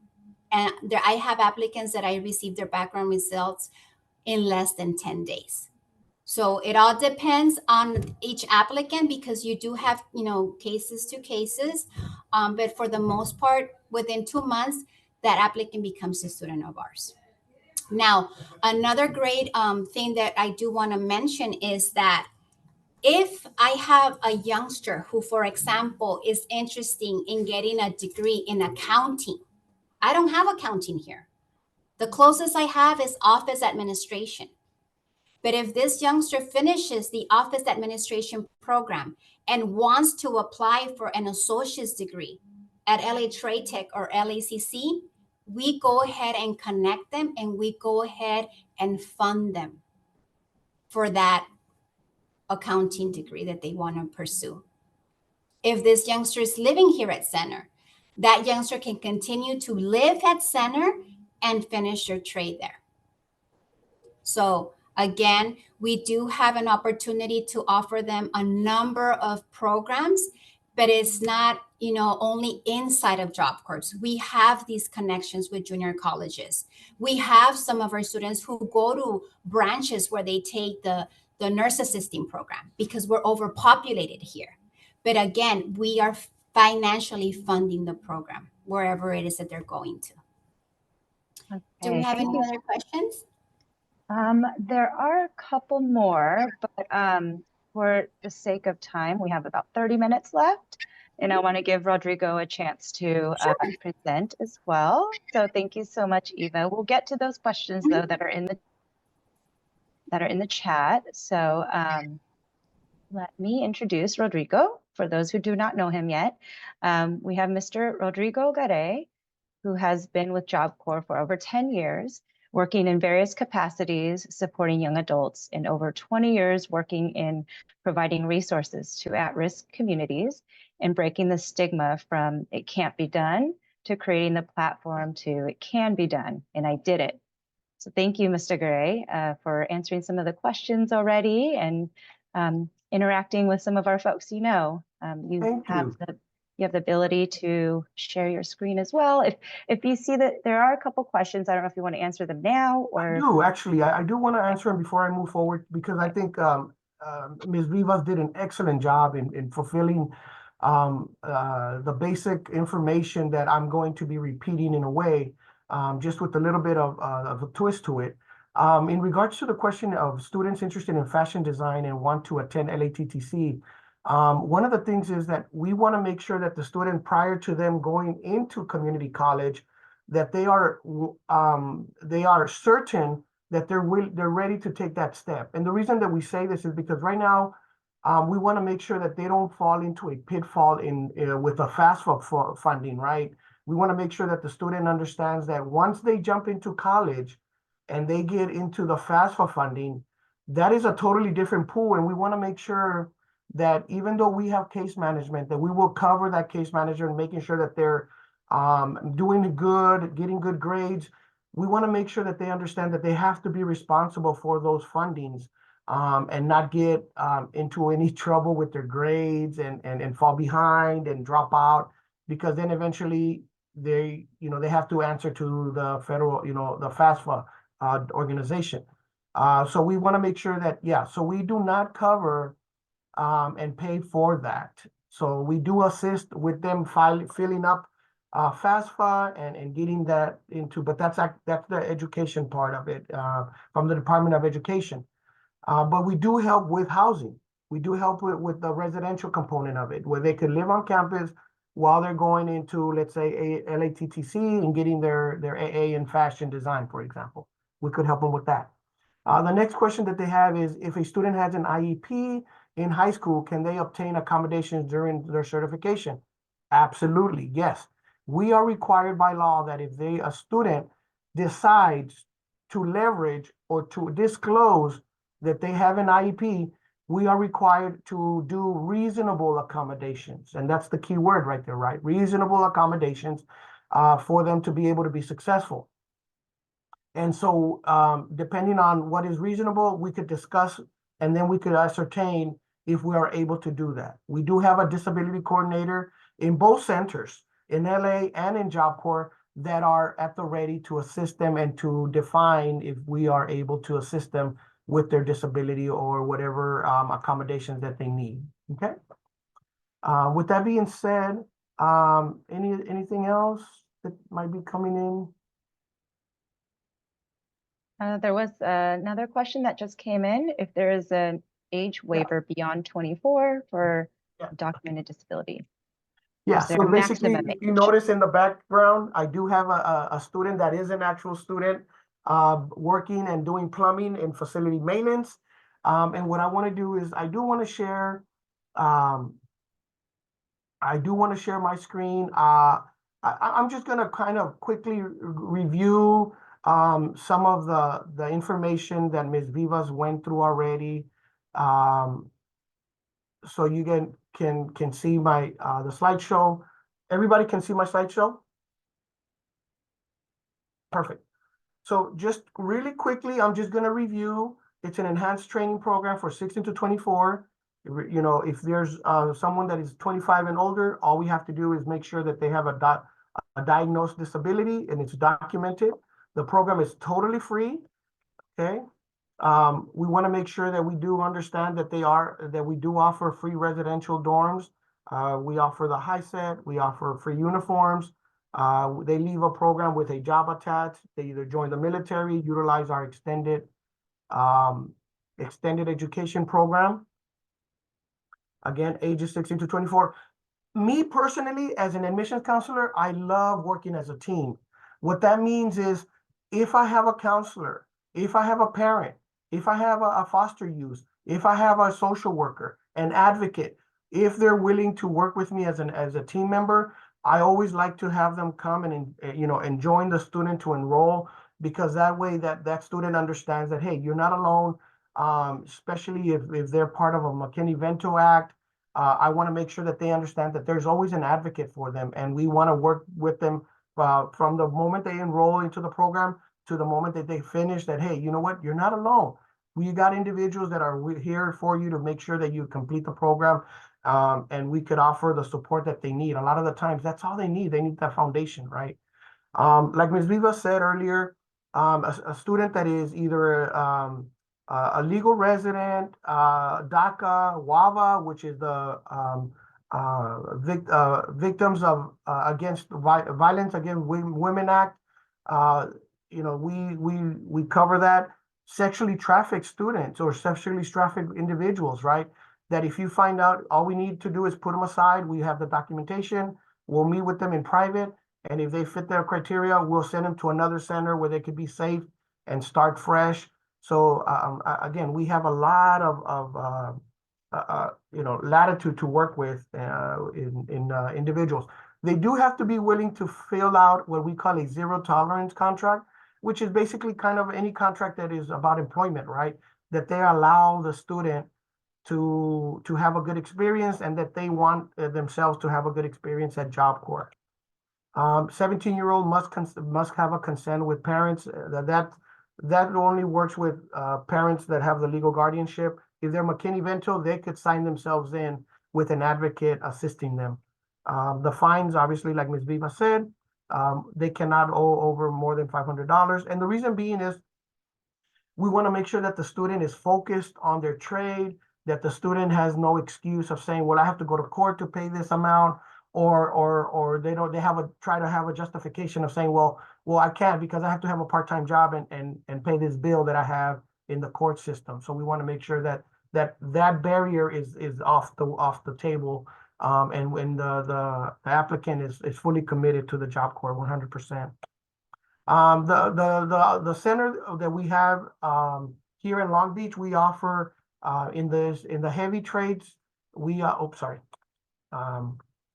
D: And I have applicants that I receive their background results in less than 10 days. So it all depends on each applicant because you do have, cases to cases. But for the most part, within 2 months, that applicant becomes a student of ours. Now, another great thing that I do want to mention is that if I have a youngster who, for example, is interested in getting a degree in accounting, I don't have accounting here. The closest I have is office administration. But if this youngster finishes the office administration program and wants to apply for an associate's degree at LA Trade Tech or LACC, we go ahead and connect them and we go ahead and fund them for that accounting degree that they want to pursue. If this youngster is living here at Center, that youngster can continue to live at Center and finish their trade there. So again, we do have an opportunity to offer them a number of programs, but it's not, only inside of Job Corps. We have these connections with junior colleges. We have some of our students who go to branches where they take the nurse assisting program because we're overpopulated here. But again, we are financially funding the program wherever it is that they're going to. Do we have any other questions?
A: There are a couple more, but for the sake of time, we have about 30 minutes left, and I want to give Rodrigo a chance to present as well. So thank you so much, Eva. We'll get to those questions though that are in the chat. So let me introduce Rodrigo. For those who do not know him yet, we have Mr. Rodrigo Garay, who has been with Job Corps for over 10 years. Working in various capacities, supporting young adults, and over 20 years working in providing resources to at-risk communities and breaking the stigma from it can't be done to creating the platform to it can be done, and I did it. So thank you, Mr. Garay, for answering some of the questions already and interacting with some of our folks. You have the ability to share your screen as well. If you see that there are a couple questions, I don't know if you want to answer them now or.
E: I do actually. I do want to answer them before I move forward because I think Ms. Vivas did an excellent job in fulfilling the basic information that I'm going to be repeating in a way, just with a little bit of a twist to it. In regards to the question of students interested in fashion design and want to attend LATTC, one of the things is that we want to make sure that the student, prior to them going into community college, that they are certain that they're ready to take that step. And the reason that we say this is because right now we want to make sure that they don't fall into a pitfall with a FAFSA funding, right? We want to make sure that the student understands that once they jump into college and they get into the FAFSA funding, that is a totally different pool, and we want to make sure that even though we have case management, that we will cover that case manager and making sure that they're doing good, getting good grades. We want to make sure that they understand that they have to be responsible for those fundings and not get into any trouble with their grades and fall behind and drop out, because then eventually they have to answer to the federal, the FAFSA organization. So we want to make sure that, so we do not cover and pay for that. So we do assist with them filling up FAFSA and getting that into, but that's the education part of it from the Department of Education. But we do help with housing. We do help with the residential component of it, where they could live on campus while they're going into, let's say, LATTC and getting their AA in fashion design, for example. We could help them with that. The next question that they have is, if a student has an IEP in high school, can they obtain accommodations during their certification? Absolutely, yes. We are required by law that if a student decides to leverage or to disclose that they have an IEP, we are required to do reasonable accommodations. And that's the key word right there, right? Reasonable accommodations for them to be able to be successful. And so depending on what is reasonable, we could discuss and then we could ascertain if we are able to do that. We do have a disability coordinator in both centers, in LA and in Job Corps, that are at the ready to assist them and to define if we are able to assist them with their disability or whatever accommodations that they need. Okay. With that being said, anything else that might be coming in?
A: There was another question that just came in. If there is an age waiver beyond 24 for
E: Yeah.
A: documented disability.
E: Yeah,
A: Is there
E: so
A: a
E: basically,
A: maximum
E: if you
A: age?
E: notice in the background, I do have a student that is an actual student working and doing plumbing and facility maintenance. And what I want to do is I do want to share my screen. I'm just going to kind of quickly review some of the information that Ms. Vivas went through already. So you can see my the slideshow. Everybody can see my slideshow? Perfect. So just really quickly, I'm just going to review. It's an enhanced training program for 16 to 24. You know, if there's someone that is 25 and older, all we have to do is make sure that they have a diagnosed disability and it's documented. The program is totally free. Okay. We want to make sure that we do understand that we do offer free residential dorms. We offer the HiSET, we offer free uniforms. They leave a program with a job attached. They either join the military, utilize our extended education program. Again, ages 16 to 24. Me personally, as an admissions counselor, I love working as a team. What that means is if I have a counselor, if I have a parent, if I have a foster youth, if I have a social worker, an advocate, if they're willing to work with me as a team member, I always like to have them come and join the student to enroll, because that way that student understands that, hey, you're not alone, especially if they're part of a McKinney-Vento Act. I want to make sure that they understand that there's always an advocate for them, and we want to work with them from the moment they enroll into the program to the moment that they finish, that, hey, you know what, you're not alone. We got individuals that are here for you to make sure that you complete the program, and we could offer the support that they need. A lot of the times, that's all they need. They need that foundation, right? Like Ms. Viva said earlier, a student that is either a legal resident, DACA, WAVA, which is the Victims of Against Violence Against Women Act. We cover that. Sexually trafficked students or sexually trafficked individuals, right? That if you find out, all we need to do is put them aside. We have the documentation. We'll meet with them in private. And if they fit their criteria, we'll send them to another center where they could be safe and start fresh. So again, we have a lot of latitude to work with in individuals. They do have to be willing to fill out what we call a zero tolerance contract, which is basically kind of any contract that is about employment, right? That they allow the student to have a good experience, and that they want themselves to have a good experience at Job Corps. 17-year-old must have a consent with parents. That only works with parents that have the legal guardianship. If they're McKinney-Vento, they could sign themselves in with an advocate assisting them. The fines, obviously, like Ms. Viva said, they cannot owe over more than $500. And the reason being is we want to make sure that the student is focused on their trade, that the student has no excuse of saying, well, I have to go to court to pay this amount, or they try to have a justification of saying, well, I can't because I have to have a part-time job and pay this bill that I have in the court system. So we want to make sure that barrier is off the table, and when the applicant is fully committed to the Job Corps 100%. The center that we have here in Long Beach, we offer in the heavy trades.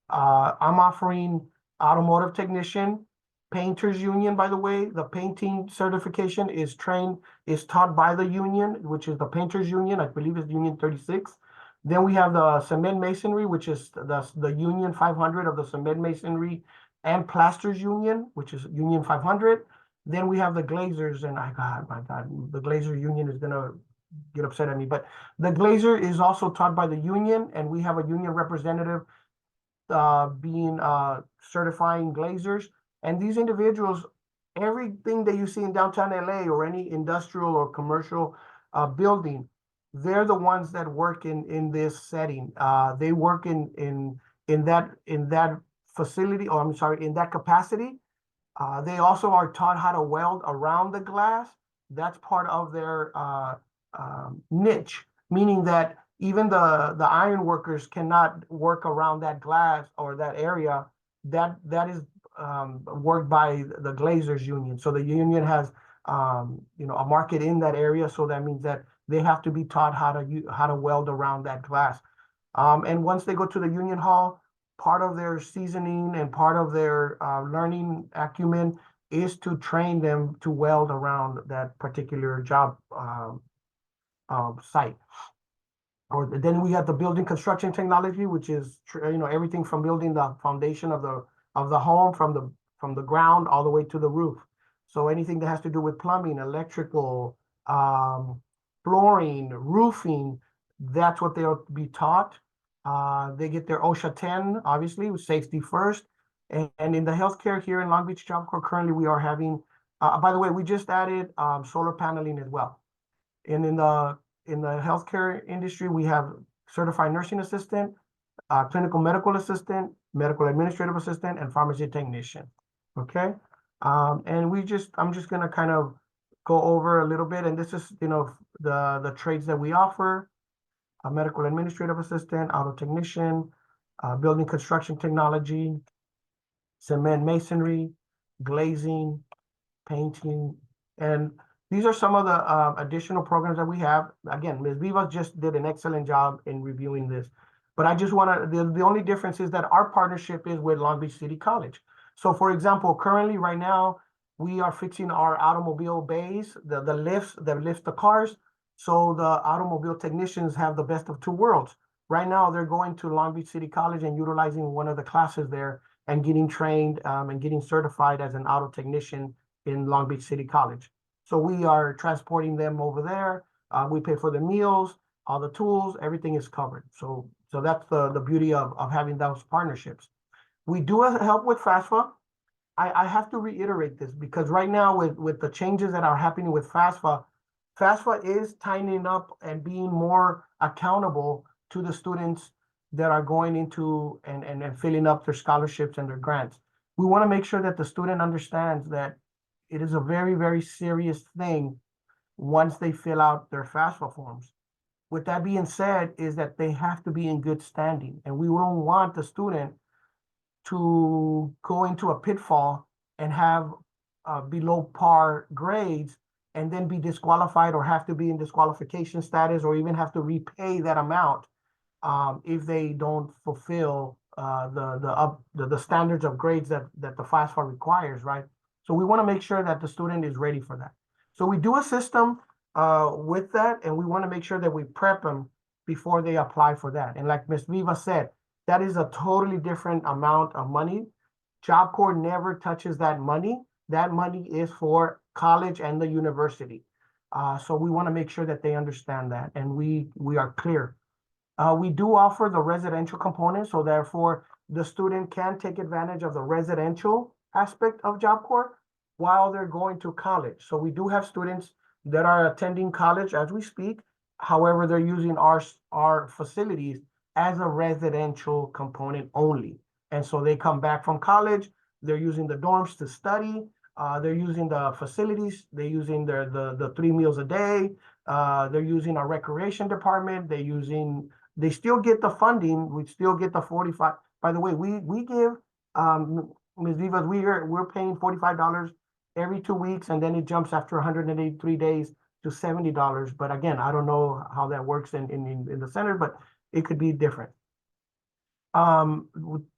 E: I'm offering automotive technician, painters union. By the way, the painting certification is taught by the union, which is the painters union. I believe it's Union 36. Then we have the cement masonry, which is the Union 500 of the cement masonry and plasters union, which is Union 500. Then we have the glazers, and my God, the glazer union is gonna get upset at me, but the glazer is also taught by the union, and we have a union representative being certifying glazers. And these individuals, everything that you see in downtown LA or any industrial or commercial building, they're the ones that work in this setting. They work in that facility, or I'm sorry, in that capacity. They also are taught how to weld around the glass. That's part of their niche, meaning that even the iron workers cannot work around that glass or that area. That is worked by the Glazers Union. So the union has a market in that area. So that means that they have to be taught how to weld around that glass. And once they go to the union hall, part of their seasoning and part of their learning acumen is to train them to weld around that particular job site. Or then we have the building construction technology, which is everything from building the foundation of the home from the ground all the way to the roof. So anything that has to do with plumbing, electrical, flooring, roofing, that's what they'll be taught. They get their OSHA 10, obviously, with safety first. And in the healthcare here in Long Beach Job Corps, currently we are having, by the way, we just added solar paneling as well. And in the healthcare industry, we have certified nursing assistant, clinical medical assistant, medical administrative assistant, and pharmacy technician. Okay. And I'm just gonna kind of go over a little bit, and this is, the trades that we offer: a medical administrative assistant, auto technician, building construction technology, cement masonry, glazing, painting, and these are some of the additional programs that we have. Again, Ms. Vivas just did an excellent job in reviewing this, but I just want to, the only difference is that our partnership is with Long Beach City College. So for example, currently right now, we are fixing our automobile bays, the lifts that lift the cars. So the automobile technicians have the best of two worlds. Right now, they're going to Long Beach City College and utilizing one of the classes there and getting trained and getting certified as an auto technician in Long Beach City College. So we are transporting them over there. We pay for the meals, all the tools, everything is covered. So that's the beauty of having those partnerships. We do help with FAFSA. I have to reiterate this because right now with the changes that are happening with FAFSA is tightening up and being more accountable to the students that are going into and filling up their scholarships and their grants. We want to make sure that the student understands that it is a very, very serious thing once they fill out their FAFSA forms. With that being said, is that they have to be in good standing, and we don't want the student to go into a pitfall and have below par grades and then be disqualified or have to be in disqualification status or even have to repay that amount if they don't fulfill the standards of grades that the FAFSA requires, right? So we want to make sure that the student is ready for that. So we do assist them with that, and we want to make sure that we prep them before they apply for that. And like Ms. Viva said, that is a totally different amount of money. Job Corps never touches that money. That money is for college and the university. So we want to make sure that they understand that, and we are clear. We do offer the residential component, so therefore the student can take advantage of the residential aspect of Job Corps while they're going to college. So we do have students that are attending college as we speak. However, they're using our facilities as a residential component only. And so they come back from college, they're using the dorms to study, they're using the facilities, they're using the 3 meals a day, they're using our recreation department, they still get the funding, we still get the 45. By the way, we give, Ms. Vivas, we're paying $45 every 2 weeks, and then it jumps after 183 days to $70. But again, I don't know how that works in the center, but it could be different.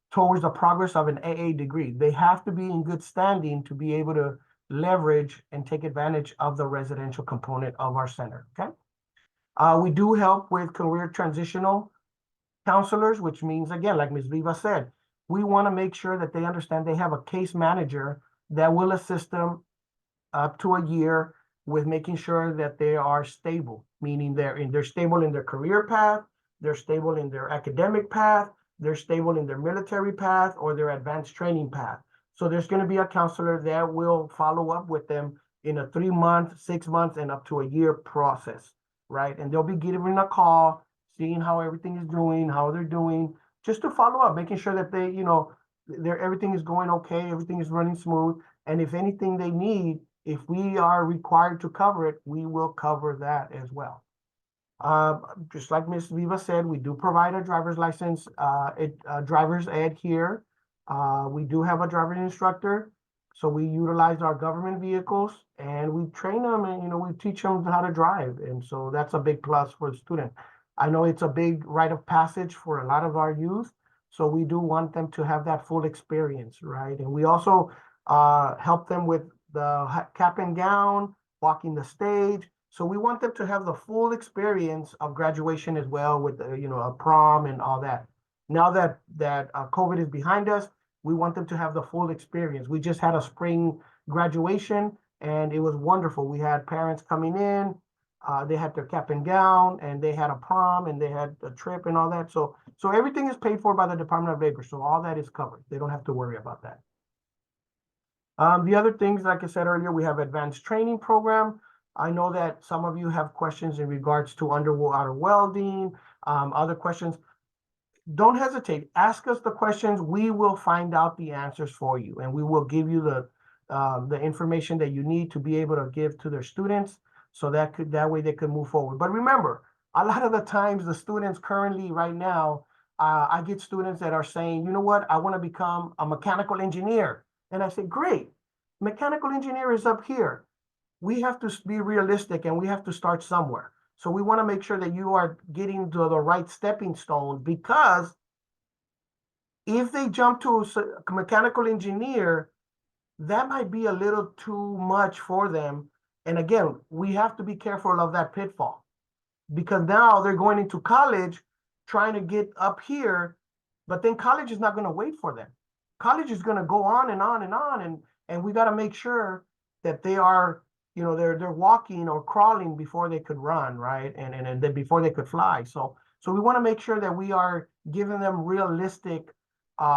E: Towards the progress of an AA degree, they have to be in good standing to be able to leverage and take advantage of the residential component of our center, okay? We do help with career transitional counselors, which means, again, like Ms. Viva said, we want to make sure that they understand they have a case manager that will assist them up to a year with making sure that they are stable, meaning they're stable in their career path, they're stable in their academic path, they're stable in their military path or their advanced training path. So there's going to be a counselor that will follow up with them in a 3-month, 6 months, and up to a year process, right? And they'll be giving a call, seeing how everything is doing, how they're doing, just to follow up, making sure that they, everything is going okay, everything is running smooth. And if anything they need, if we are required to cover it, we will cover that as well. Just like Ms. Viva said, we do provide a driver's license, driver's ed here. We do have a driving instructor. So we utilize our government vehicles and we train them and, we teach them how to drive. And so that's a big plus for the student. I know it's a big rite of passage for a lot of our youth. So we do want them to have that full experience, right? And we also help them with the cap and gown, walking the stage. So we want them to have the full experience of graduation as well with, a prom and all that. Now that COVID is behind us, we want them to have the full experience. We just had a spring graduation and it was wonderful. We had parents coming in, they had their cap and gown and they had a prom and they had a trip and all that. So everything is paid for by the Department of Labor. So all that is covered. They don't have to worry about that. The other things, like I said earlier, we have advanced training program. I know that some of you have questions in regards to underwater welding, other questions. Don't hesitate. Ask us the questions. We will find out the answers for you, and we will give you the information that you need to be able to give to their students, so that way they could move forward. But remember, a lot of the times the students currently right now, I get students that are saying, you know what, I want to become a mechanical engineer. And I say, great, mechanical engineer is up here. We have to be realistic and we have to start somewhere. So we want to make sure that you are getting to the right stepping stone, because if they jump to a mechanical engineer, that might be a little too much for them. And again, we have to be careful of that pitfall, because now they're going into college trying to get up here, but then college is not going to wait for them. College is going to go on and on and on. And we got to make sure that they are, they're walking or crawling before they could run, right? And then before they could fly. So we want to make sure that we are giving them realistic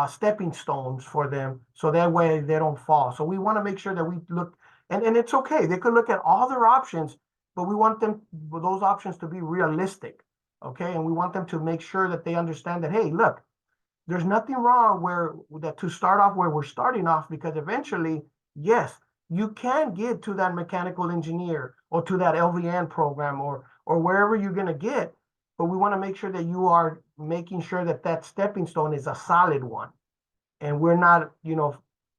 E: stepping stones for them, so that way they don't fall. So we want to make sure that we look, and it's okay. They could look at all their options, but we want those options to be realistic, okay? And we want them to make sure that they understand that, hey, look, there's nothing wrong to start off where we're starting off, because eventually, yes, you can get to that mechanical engineer or to that LVN program or wherever you're going to get, but we want to make sure that you are making sure that that stepping stone is a solid one, and we're not,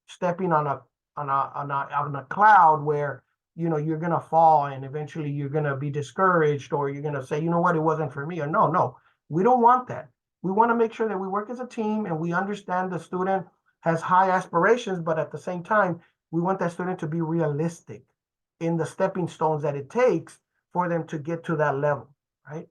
E: stepping on a cloud where, you're going to fall and eventually you're going to be discouraged, or you're going to say, you know what, it wasn't for me. Or no, we don't want that. We want to make sure that we work as a team and we understand the student has high aspirations, but at the same time, we want that student to be realistic in the stepping stones that it takes for them to get to that level, right?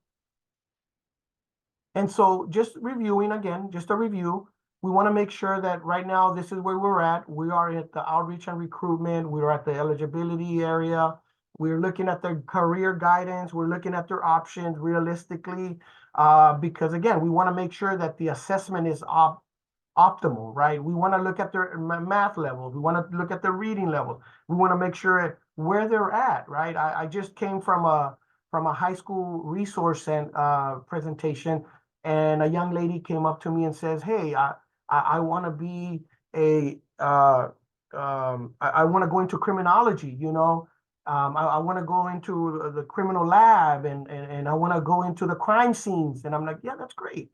E: And so just reviewing again, just a review, we want to make sure that right now, this is where we're at. We are at the outreach and recruitment. We're at the eligibility area. We're looking at their career guidance. We're looking at their options realistically, because again, we want to make sure that the assessment is optimal, right? We want to look at their math levels. We want to look at their reading levels. We want to make sure where they're at, right? I just came from a high school resource presentation, and a young lady came up to me and says, hey, I want to be I want to go into criminology, I want to go into the criminal lab and I want to go into the crime scenes. And I'm like, yeah, that's great.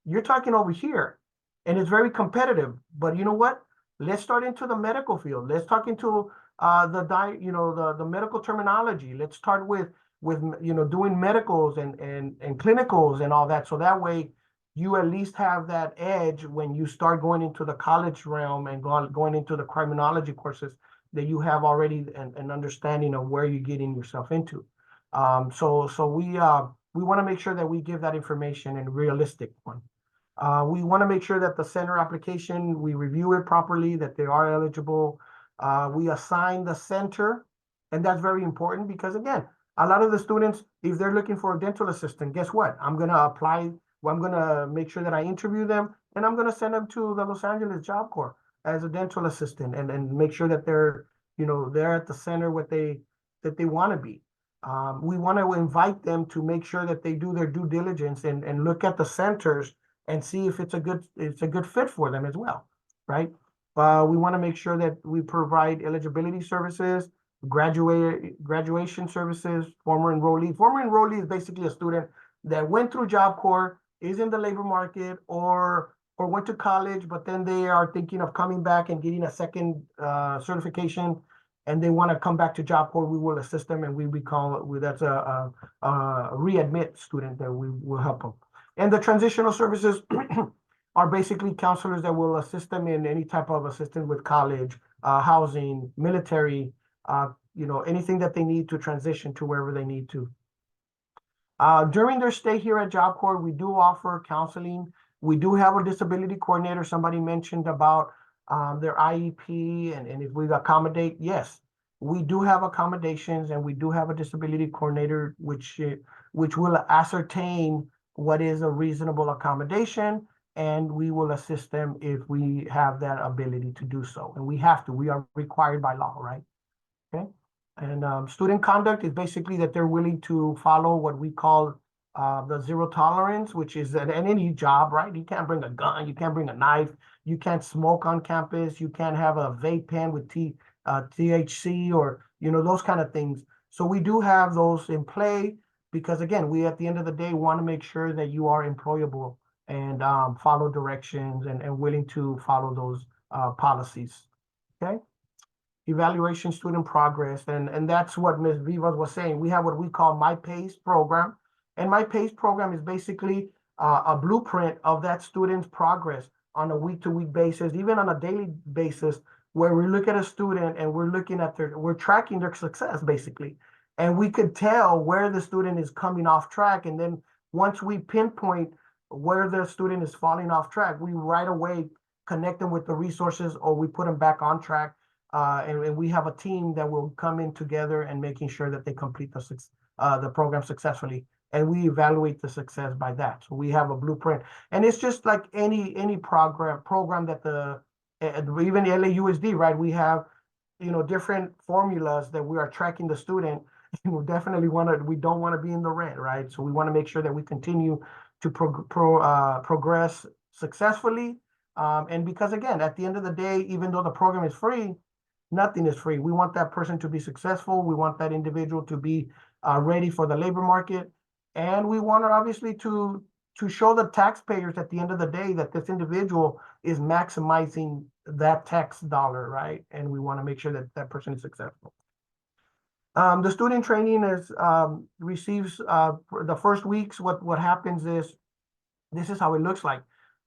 E: You're talking over here and it's very competitive, but you know what? Let's start into the medical field. Let's talk into the medical terminology. Let's start with doing medicals and clinicals and all that. So that way you at least have that edge when you start going into the college realm and going into the criminology courses, that you have already an understanding of where you're getting yourself into. So we want to make sure that we give that information in a realistic one. We want to make sure that the center application, we review it properly, that they are eligible. We assign the center And that's very important because, again, a lot of the students, if they're looking for a dental assistant, guess what? I'm going to apply, well, I'm going to make sure that I interview them, and I'm going to send them to the Los Angeles Job Corps as a dental assistant, and make sure that they're, they're at the center that they want to be. We want to invite them to make sure that they do their due diligence and look at the centers and see if it's a good fit for them as well, right? We want to make sure that we provide eligibility services, graduation services, former enrollee. Former enrollee is basically a student that went through Job Corps, is in the labor market, or went to college, but then they are thinking of coming back and getting a second certification, and they want to come back to Job Corps. We will assist them, and we call it, that's a readmit student that we will help them. And the transitional services are basically counselors that will assist them in any type of assistance with college, housing, military, anything that they need to transition to wherever they need to. During their stay here at Job Corps, we do offer counseling. We do have a disability coordinator. Somebody mentioned about their IEP and if we accommodate. Yes, we do have accommodations, and we do have a disability coordinator which will ascertain what is a reasonable accommodation, and we will assist them if we have that ability to do so. And we have to. We are required by law, right? Okay. And student conduct is basically that they're willing to follow what we call the zero tolerance, which is at any job, right? You can't bring a gun, you can't bring a knife, you can't smoke on campus, you can't have a vape pen with THC or, those kind of things. So we do have those in play because, again, we at the end of the day want to make sure that you are employable and follow directions and willing to follow those policies, okay? Evaluation student progress, and that's what Ms. Vivas was saying. We have what we call My PACE program, and My PACE program is basically a blueprint of that student's progress on a week-to-week basis, even on a daily basis, where we look at a student and we're tracking their success basically, and we could tell where the student is coming off track, and then once we pinpoint where the student is falling off track, we right away connect them with the resources, or we put them back on track. And we have a team that will come in together and making sure that they complete the program successfully. And we evaluate the success by that. So we have a blueprint. And it's just like any program that even the LAUSD, right? We have, different formulas that we are tracking the student. And we don't want to be in the red, right? So we want to make sure that we continue to progress successfully. And because, again, at the end of the day, even though the program is free, nothing is free. We want that person to be successful. We want that individual to be ready for the labor market. And we want obviously to show the taxpayers at the end of the day that this individual is maximizing that tax dollar, right? And we want to make sure that that person is successful. The student training receives the first weeks. What happens is, this is how it looks like.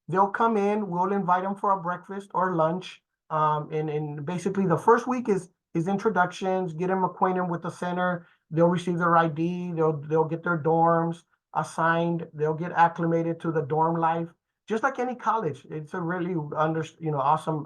E: They'll come in, we'll invite them for a breakfast or lunch. And basically the first week is introductions, get them acquainted with the center. They'll receive their ID, they'll get their dorms assigned, they'll get acclimated to the dorm life, just like any college. It's a really awesome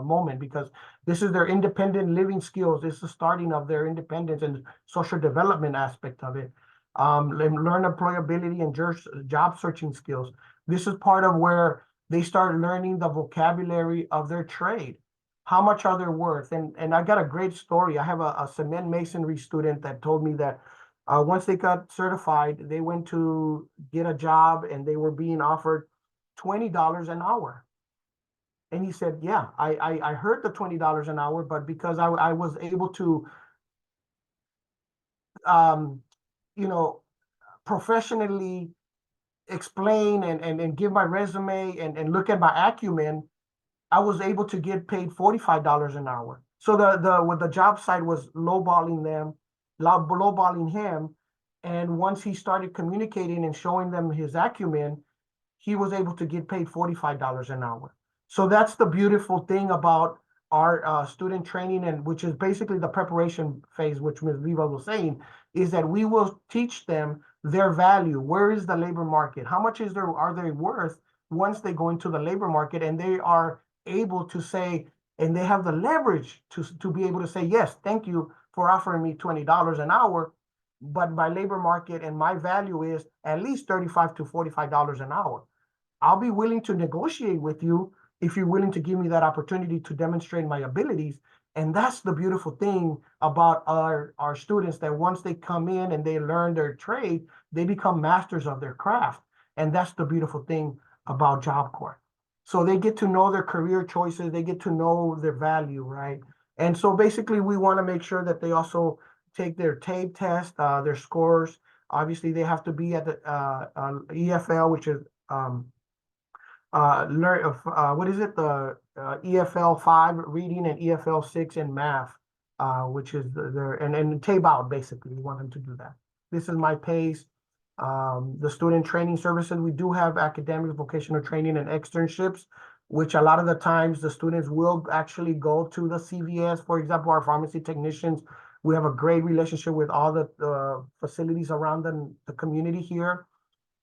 E: moment, because this is their independent living skills. This is the starting of their independence and social development aspect of it. Learn employability and job searching skills. This is part of where they start learning the vocabulary of their trade. How much are they worth? And I got a great story. I have a cement masonry student that told me that once they got certified, they went to get a job and they were being offered $20 an hour. And he said, yeah, I heard the $20 an hour, but because I was able to, professionally explain and give my resume and look at my acumen, I was able to get paid $45 an hour. So the job site was lowballing him. And once he started communicating and showing them his acumen, he was able to get paid $45 an hour. So that's the beautiful thing about our student training, and which is basically the preparation phase, which Ms. Viva was saying, is that we will teach them their value. Where is the labor market? How much are they worth once they go into the labor market, and they are able to say, and they have the leverage to be able to say, yes, thank you for offering me $20 an hour, but my labor market and my value is at least $35 to $45 an hour. I'll be willing to negotiate with you if you're willing to give me that opportunity to demonstrate my abilities. And that's the beautiful thing about our students, that once they come in and they learn their trade, they become masters of their craft. And that's the beautiful thing about Job Corps. So they get to know their career choices, they get to know their value, right? And so basically we want to make sure that they also take their TABE test, their scores. Obviously they have to be at the EFL, which is what is it? The EFL 5 reading and EFL 6 in math, which is and TABE out, basically. We want them to do that. This is my pace. The student training services, we do have academic, vocational training, and externships, which a lot of the times the students will actually go to the CVS. For example, our pharmacy technicians, we have a great relationship with all the facilities around the community here.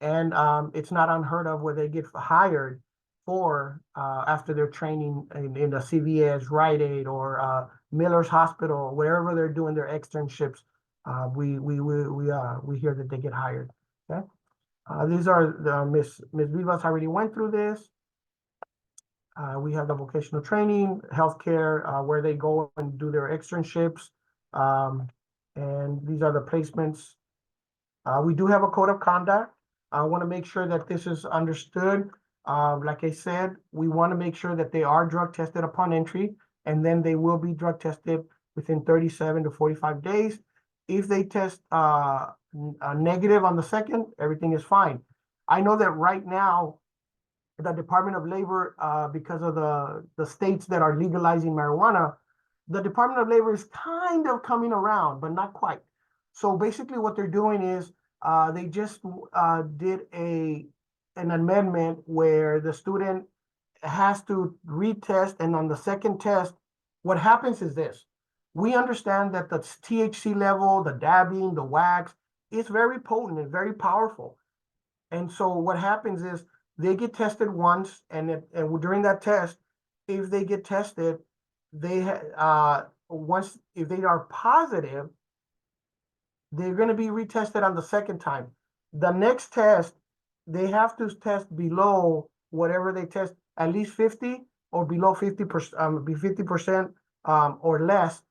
E: And it's not unheard of where they get hired for after their training in the CVS, Rite Aid, or Miller's Hospital, wherever they're doing their externships. We hear that they get hired. Okay, these are the Miss Vivas already went through this. We have the vocational training, healthcare, where they go and do their externships, and these are the placements. We do have a code of conduct. I want to make sure that this is understood. Like I said, we want to make sure that they are drug tested upon entry, and then they will be drug tested within 37 to 45 days. If they test negative on the second, everything is fine. I know that right now, the Department of Labor, because of the states that are legalizing marijuana, the Department of Labor is kind of coming around, but not quite. So basically what they're doing is they just did an amendment where the student has to retest, and on the second test, what happens is this. We understand that the THC level, the dabbing, the wax, is very potent and very powerful. And so what happens is they get tested once, and during that test, if they get tested, once if they are positive, they're going to be retested on the second time. The next test, they have to test below whatever they test, at least 50 or below 50%, be 50% or less,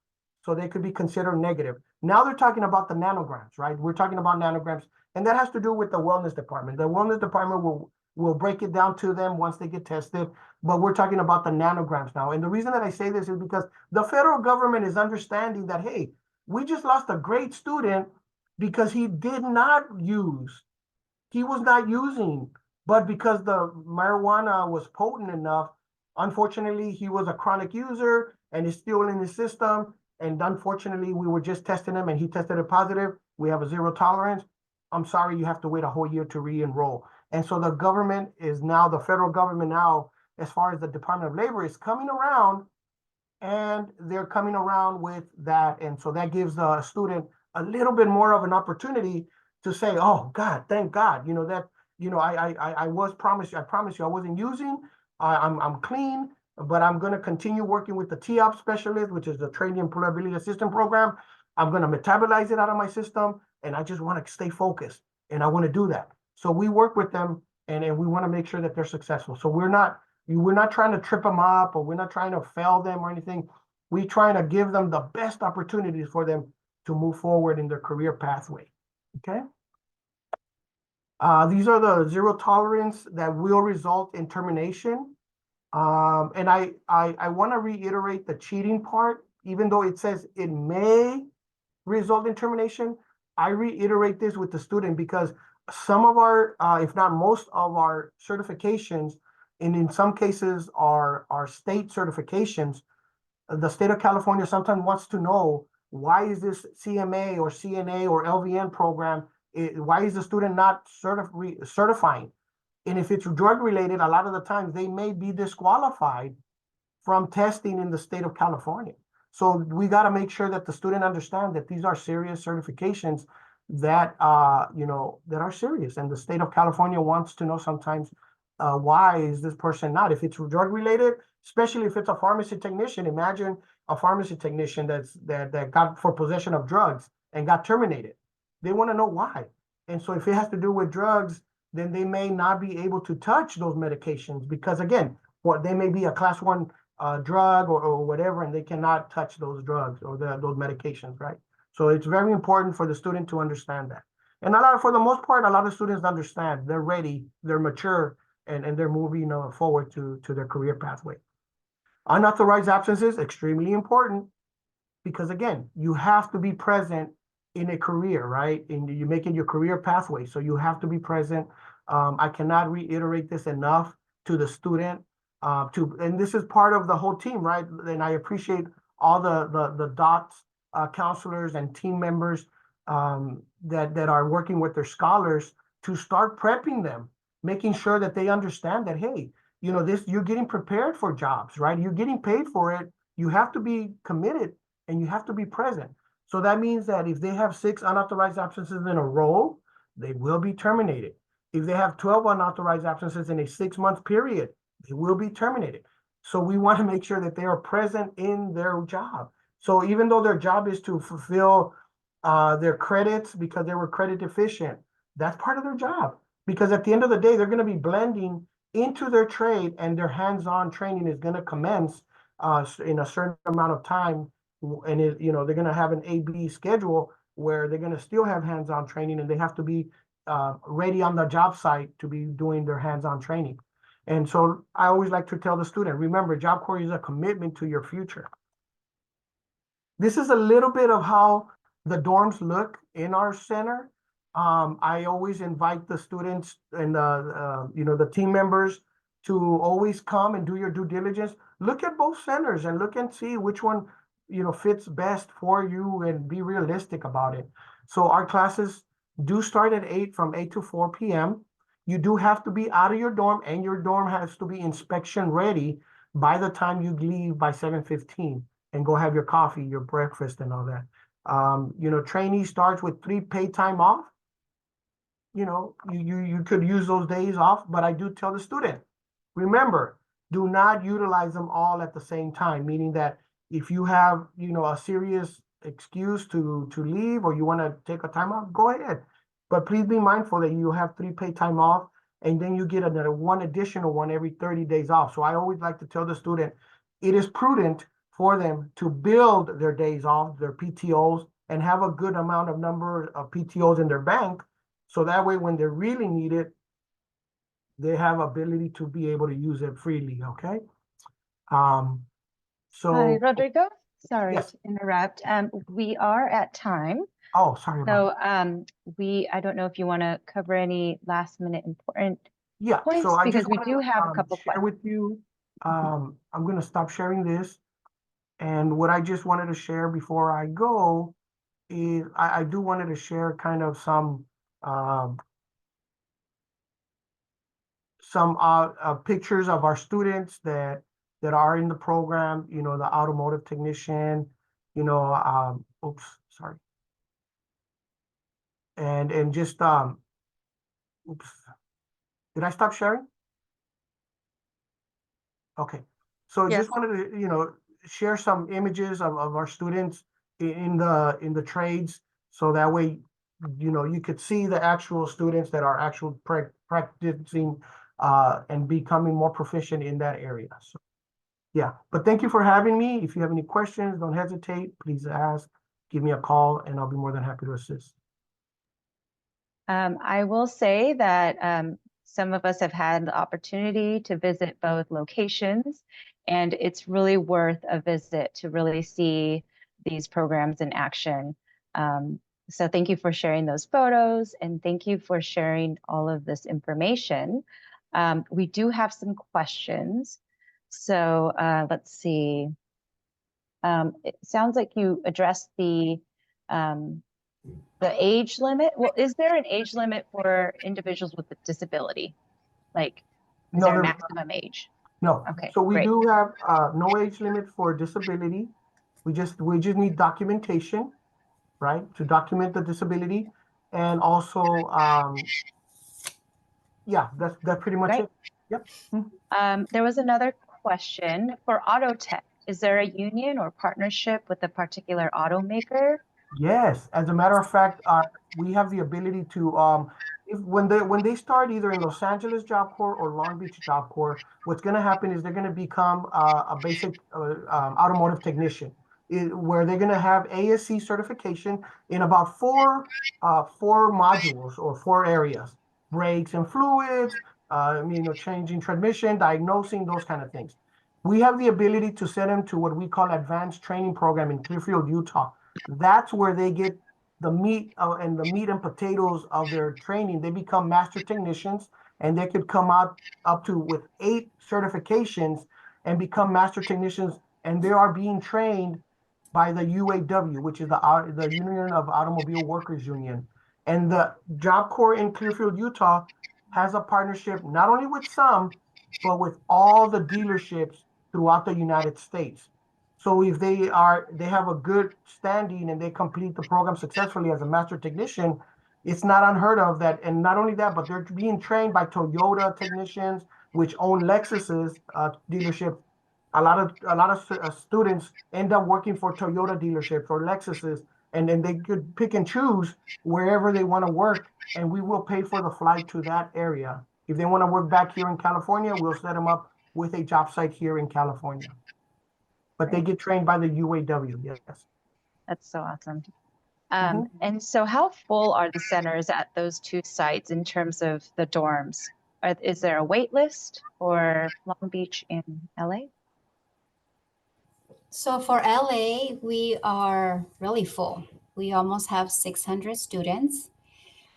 E: so they could be considered negative. Now they're talking about the nanograms, right? We're talking about nanograms, and that has to do with the wellness department. The wellness department will break it down to them once they get tested, but we're talking about the nanograms now. And the reason that I say this is because the federal government is understanding that, hey, we just lost a great student because he did not use, he was not using, but because the marijuana was potent enough, unfortunately, he was a chronic user and is still in his system. And unfortunately, we were just testing him and he tested it positive. We have a zero tolerance. I'm sorry, you have to wait a whole year to re-enroll. And so the government is now, the federal government now, as far as the Department of Labor, is coming around, and they're coming around with that. And so that gives the student a little bit more of an opportunity to say, oh God, thank God, I was promised, I promise you I wasn't using, I'm clean, but I'm going to continue working with the TOP specialist, which is the Training Employability Assistance Program. I'm going to metabolize it out of my system, and I just want to stay focused, and I want to do that. So we work with them, and we want to make sure that they're successful. So we're not trying to trip them up, or we're not trying to fail them or anything. We're trying to give them the best opportunities for them to move forward in their career pathway. Okay. These are the zero tolerance that will result in termination. And I want to reiterate the cheating part, even though it says it may result in termination. I reiterate this with the student because some of our, if not most of our certifications, and in some cases our state certifications, the state of California sometimes wants to know, why is this CMA or CNA or LVN program, why is the student not certifying? And if it's drug related, a lot of the times they may be disqualified from testing in the state of California. So we got to make sure that the student understand that these are serious certifications that that are serious. And the state of California wants to know sometimes, why is this person not? If it's drug related, especially if it's a pharmacy technician, imagine a pharmacy technician that got for possession of drugs and got terminated. They want to know why. And so if it has to do with drugs, then they may not be able to touch those medications because again, what they may be a class 1 drug or whatever, and they cannot touch those drugs or those medications, right? So it's very important for the student to understand that. And for the most part, a lot of students understand, they're ready, they're mature, and they're moving forward to their career pathway. Unauthorized absences, extremely important, because again, you have to be present in a career, right? You're making your career pathway, so you have to be present. I cannot reiterate this enough to the student. And this is part of the whole team, right? And I appreciate all the DOTS counselors and team members that are working with their scholars to start prepping them, making sure that they understand that, hey, you're getting prepared for jobs, right? You're getting paid for it. You have to be committed and you have to be present. So that means that if they have 6 unauthorized absences in a row, they will be terminated. If they have 12 unauthorized absences in a 6-month period, they will be terminated. So we want to make sure that they are present in their job. So even though their job is to fulfill their credits because they were credit deficient, that's part of their job. Because at the end of the day, they're going to be blending into their trade and their hands-on training is going to commence in a certain amount of time. And they're going to have an A-B schedule where they're going to still have hands-on training and they have to be ready on the job site to be doing their hands-on training. And so I always like to tell the student, remember, Job Corps is a commitment to your future. This is a little bit of how the dorms look in our center. I always invite the students and the team members to always come and do your due diligence. Look at both centers and look and see which one fits best for you and be realistic about it. So our classes do start at 8 from 8 to 4 p.m. You do have to be out of your dorm and your dorm has to be inspection ready by the time you leave by 7:15 and go have your coffee, your breakfast and all that. Trainee starts with 3 paid time off. You could use those days off, but I do tell the student, remember, do not utilize them all at the same time, meaning that if you have, a serious excuse to leave or you want to take a time off, go ahead. But please be mindful that you have 3 paid time off and then you get another 1 additional one every 30 days off. So I always like to tell the student, it is prudent for them to build their days off, their PTOs, and have a good number of PTOs in their bank. So that way, when they really need it, they have ability to be able to use it freely, okay?
A: Hi, Rodrigo. Sorry
E: Yes.
A: to interrupt. We are at time.
E: Oh, sorry about that.
A: So I don't know if you want to cover any last minute important
E: Yeah,
A: points
E: so I
A: because
E: just
A: we
E: wanted
A: do
E: to
A: have a couple
E: share
A: questions.
E: with you. I'm going to stop sharing this. And what I just wanted to share before I go is I do wanted to share kind of some pictures of our students that are in the program, the automotive technician, oops, sorry. And just, oops, did I stop sharing? Okay, so
A: Yes.
E: just wanted to, share some images of our students in the trades. So that way, you could see the actual students that are actually practicing and becoming more proficient in that area. So, yeah, but thank you for having me. If you have any questions, don't hesitate. Please ask, give me a call, and I'll be more than happy to assist.
A: I will say that some of us have had the opportunity to visit both locations, and it's really worth a visit to really see these programs in action. So thank you for sharing those photos, and thank you for sharing all of this information. We do have some questions. So let's see. It sounds like you addressed the age limit. Well, is there an age limit for individuals with a disability? Like, is
E: No,
A: there a
E: there's
A: maximum age?
E: no.
A: Okay,
E: So we
A: great.
E: do have no age limit for disability. We just need documentation, right, to document the disability, and also yeah, that's pretty much
A: Right.
E: it. Yep.
A: There was another question for auto tech. is there a union or partnership with a particular automaker?
E: Yes, as a matter of fact, we have the ability to if when they start either in Los Angeles Job Corps or Long Beach Job Corps, what's going to happen is they're going to become a basic automotive technician, where they're going to have ASC certification in about four modules or four areas: brakes and fluids, changing transmission, diagnosing, those kind of things. We have the ability to send them to what we call advanced training program in Clearfield, Utah. That's where they get the meat and the meat and potatoes of their training. They become master technicians, and they could come out up to with 8 certifications and become master technicians. And they are being trained by the UAW, which is the Union of Automobile Workers Union. And the Job Corps in Clearfield, Utah, has a partnership not only with some, but with all the dealerships throughout the United States. So if they have a good standing and they complete the program successfully as a master technician, it's not unheard of that. And not only that, but they're being trained by Toyota technicians, which own Lexus's dealership. A lot of students end up working for Toyota dealerships or Lexus's, and then they could pick and choose wherever they want to work, and we will pay for the flight to that area. If they want to work back here in California, we'll set them up with a job site here in California. But they get trained by the UAW, yes.
A: That's so awesome.
E: Mhm.
A: And so how full are the centers at those 2 sites in terms of the dorms? Is there a wait list for Long Beach and LA?
D: So for LA, we are really full. We almost have 600 students.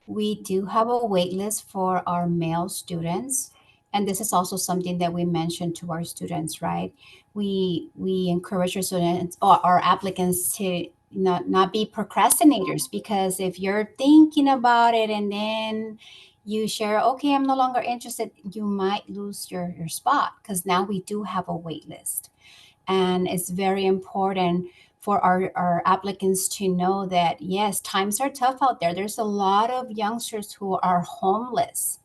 D: We do have a wait list for our male students. And this is also something that we mentioned to our students, right? We encourage our students or our applicants to not be procrastinators, because if you're thinking about it and then you share, okay, I'm no longer interested, you might lose your spot, because now we do have a wait list. And it's very important for our applicants to know that, yes, times are tough out there. There's a lot of youngsters who are homeless,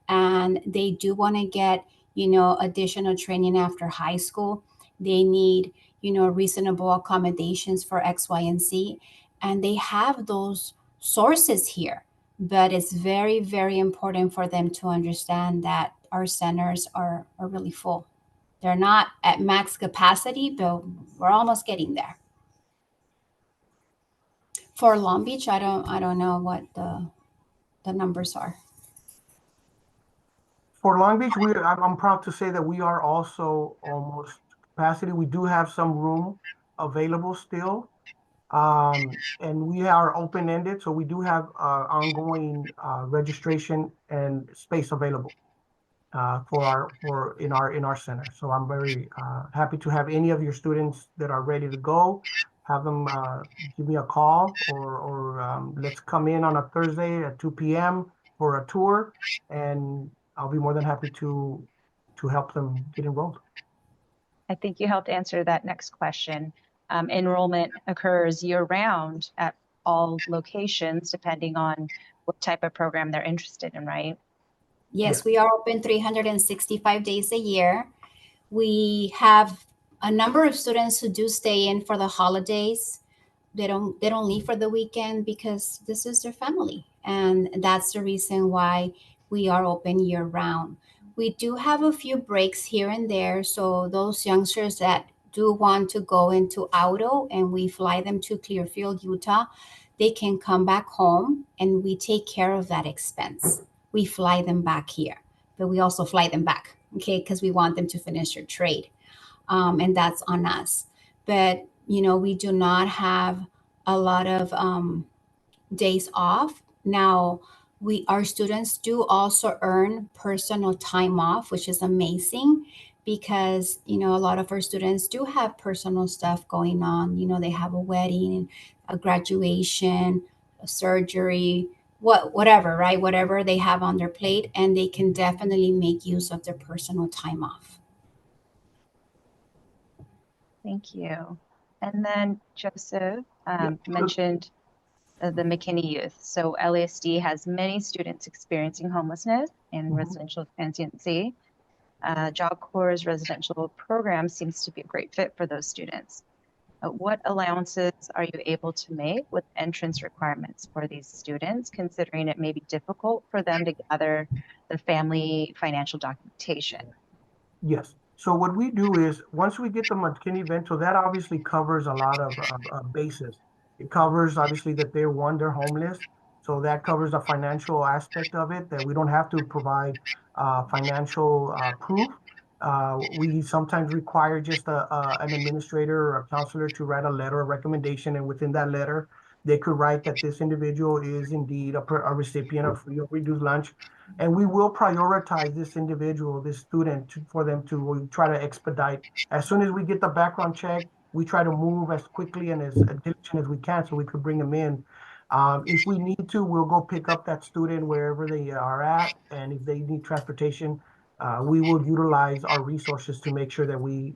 D: and they do want to get, additional training after high school. They need, reasonable accommodations for X, Y, and Z. And they have those sources here. But it's very, very important for them to understand that our centers are really full. They're not at max capacity, but we're almost getting there. For Long Beach, I don't know what the numbers are.
E: For Long Beach, I'm proud to say that we are also almost capacity. We do have some room available still. And we are open-ended, so we do have ongoing registration and space available in our center. So I'm very happy to have any of your students that are ready to go. Have them give me a call, or let's come in on a Thursday at 2 p.m. for a tour, and I'll be more than happy to help them get enrolled.
A: I think you helped answer that next question. Enrollment occurs year-round at all locations, depending on what type of program they're interested in, right?
D: Yes, we are open 365 days a year. We have a number of students who do stay in for the holidays. They don't leave for the weekend because this is their family, and that's the reason why we are open year round. We do have a few breaks here and there, so those youngsters that do want to go into auto and we fly them to Clearfield, Utah, they can come back home and we take care of that expense. We fly them back here, but we also fly them back, okay, because we want them to finish their trade. And that's on us. But, we do not have a lot of days off. Now, our students do also earn personal time off, which is amazing, because a lot of our students do have personal stuff going on. They have a wedding, a graduation, a surgery, whatever, right? Whatever they have on their plate, and they can definitely make use of their personal time off.
A: Thank you. And then Joseph mentioned the McKinney Youth. So LASD has many students experiencing homelessness and residential transiency. Job Corps' residential program seems to be a great fit for those students. What allowances are you able to make with entrance requirements for these students, considering it may be difficult for them to gather the family financial documentation?
E: Yes. So what we do is once we get the McKinney-Vento, that obviously covers a lot of bases. It covers obviously that they're homeless. So that covers the financial aspect of it, that we don't have to provide financial proof. We sometimes require just an administrator or a counselor to write a letter of recommendation, and within that letter, they could write that this individual is indeed a recipient of free or reduced lunch. And we will prioritize this individual, this student, for them to we try to expedite. As soon as we get the background check, we try to move as quickly and as diligent as we can so we could bring them in. If we need to, we'll go pick up that student wherever they are at. And if they need transportation, we will utilize our resources to make sure that we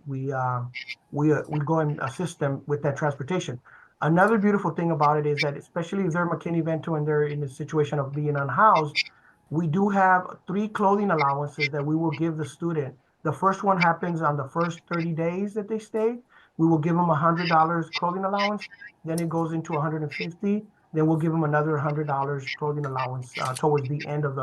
E: go and assist them with that transportation. Another beautiful thing about it is that, especially if they're McKinney-Vento and they're in a situation of being unhoused, we do have 3 clothing allowances that we will give the student. The first one happens on the first 30 days that they stay. We will give them $100 clothing allowance. Then it goes into 150. Then we'll give them another $100 clothing allowance towards the end of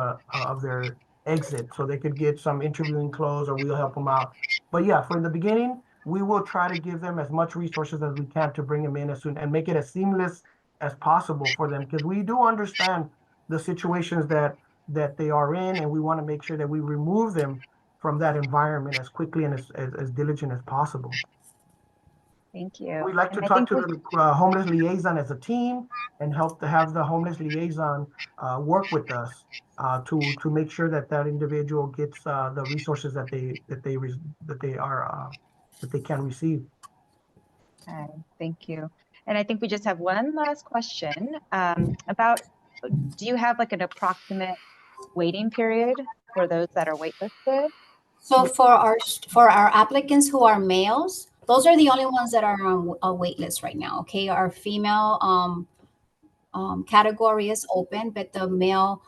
E: their exit, so they could get some interviewing clothes, or we'll help them out. But yeah, for the beginning, we will try to give them as much resources as we can to bring them in as soon and make it as seamless as possible for them, because we do understand the situations that they are in, and we want to make sure that we remove them from that environment as quickly and as diligent as possible.
A: Thank you.
E: We like to
A: And I
E: talk
A: think
E: to
A: with-
E: the homeless liaison as a team and help to have the homeless liaison work with us to make sure that that individual gets the resources that they can receive.
A: Okay, thank you. And I think we just have one last question about, do you have like an approximate waiting period for those that are waitlisted?
D: So for our applicants who are males, those are the only ones that are on a wait list right now. Okay, our female category is open, but the male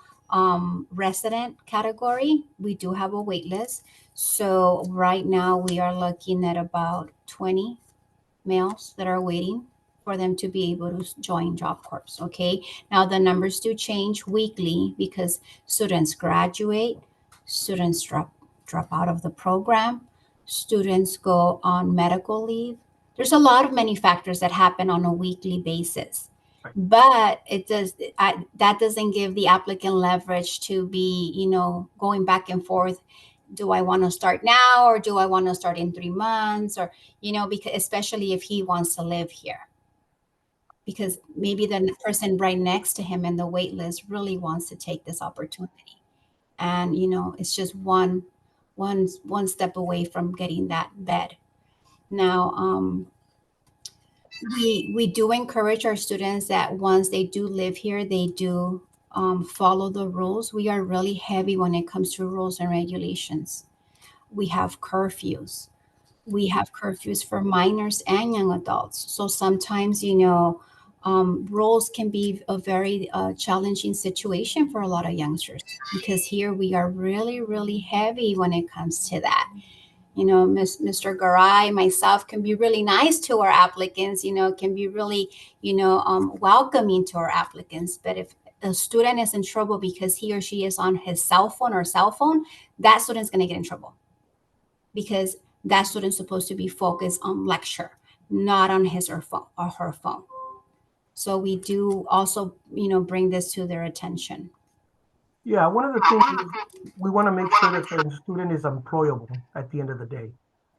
D: resident category, we do have a wait list. So right now we are looking at about 20 males that are waiting for them to be able to join Job Corps. Okay, now the numbers do change weekly because students graduate, students drop out of the program, students go on medical leave. There's a lot of many factors that happen on a weekly basis.
E: Right.
D: But that doesn't give the applicant leverage to be, going back and forth. Do I want to start now, or do I want to start in 3 months, or because especially if he wants to live here, because maybe the person right next to him in the wait list really wants to take this opportunity, and it's just one step away from getting that bed. Now, we do encourage our students that once they do live here, they do follow the rules. We are really heavy when it comes to rules and regulations. We have curfews. We have curfews for minors and young adults. So sometimes, rules can be a very challenging situation for a lot of youngsters, because here we are really, really heavy when it comes to that. Mr. Garay, myself can be really nice to our applicants, can be really, welcoming to our applicants. But if a student is in trouble because he or she is on his cell phone, that student's going to get in trouble, because that student's supposed to be focused on lecture, not on his or her phone. So we do also, bring this to their attention.
E: Yeah, one of the things is we want to make sure that the student is employable at the end of the day.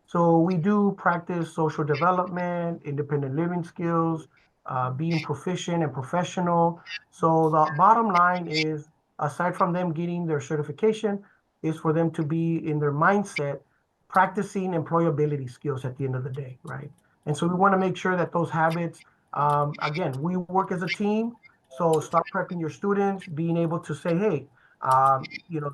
E: So we do practice social development, independent living skills, being proficient and professional. So the bottom line is, aside from them getting their certification, is for them to be in their mindset practicing employability skills at the end of the day, right? And so we want to make sure that those habits, again, we work as a team. So start prepping your students, being able to say, hey,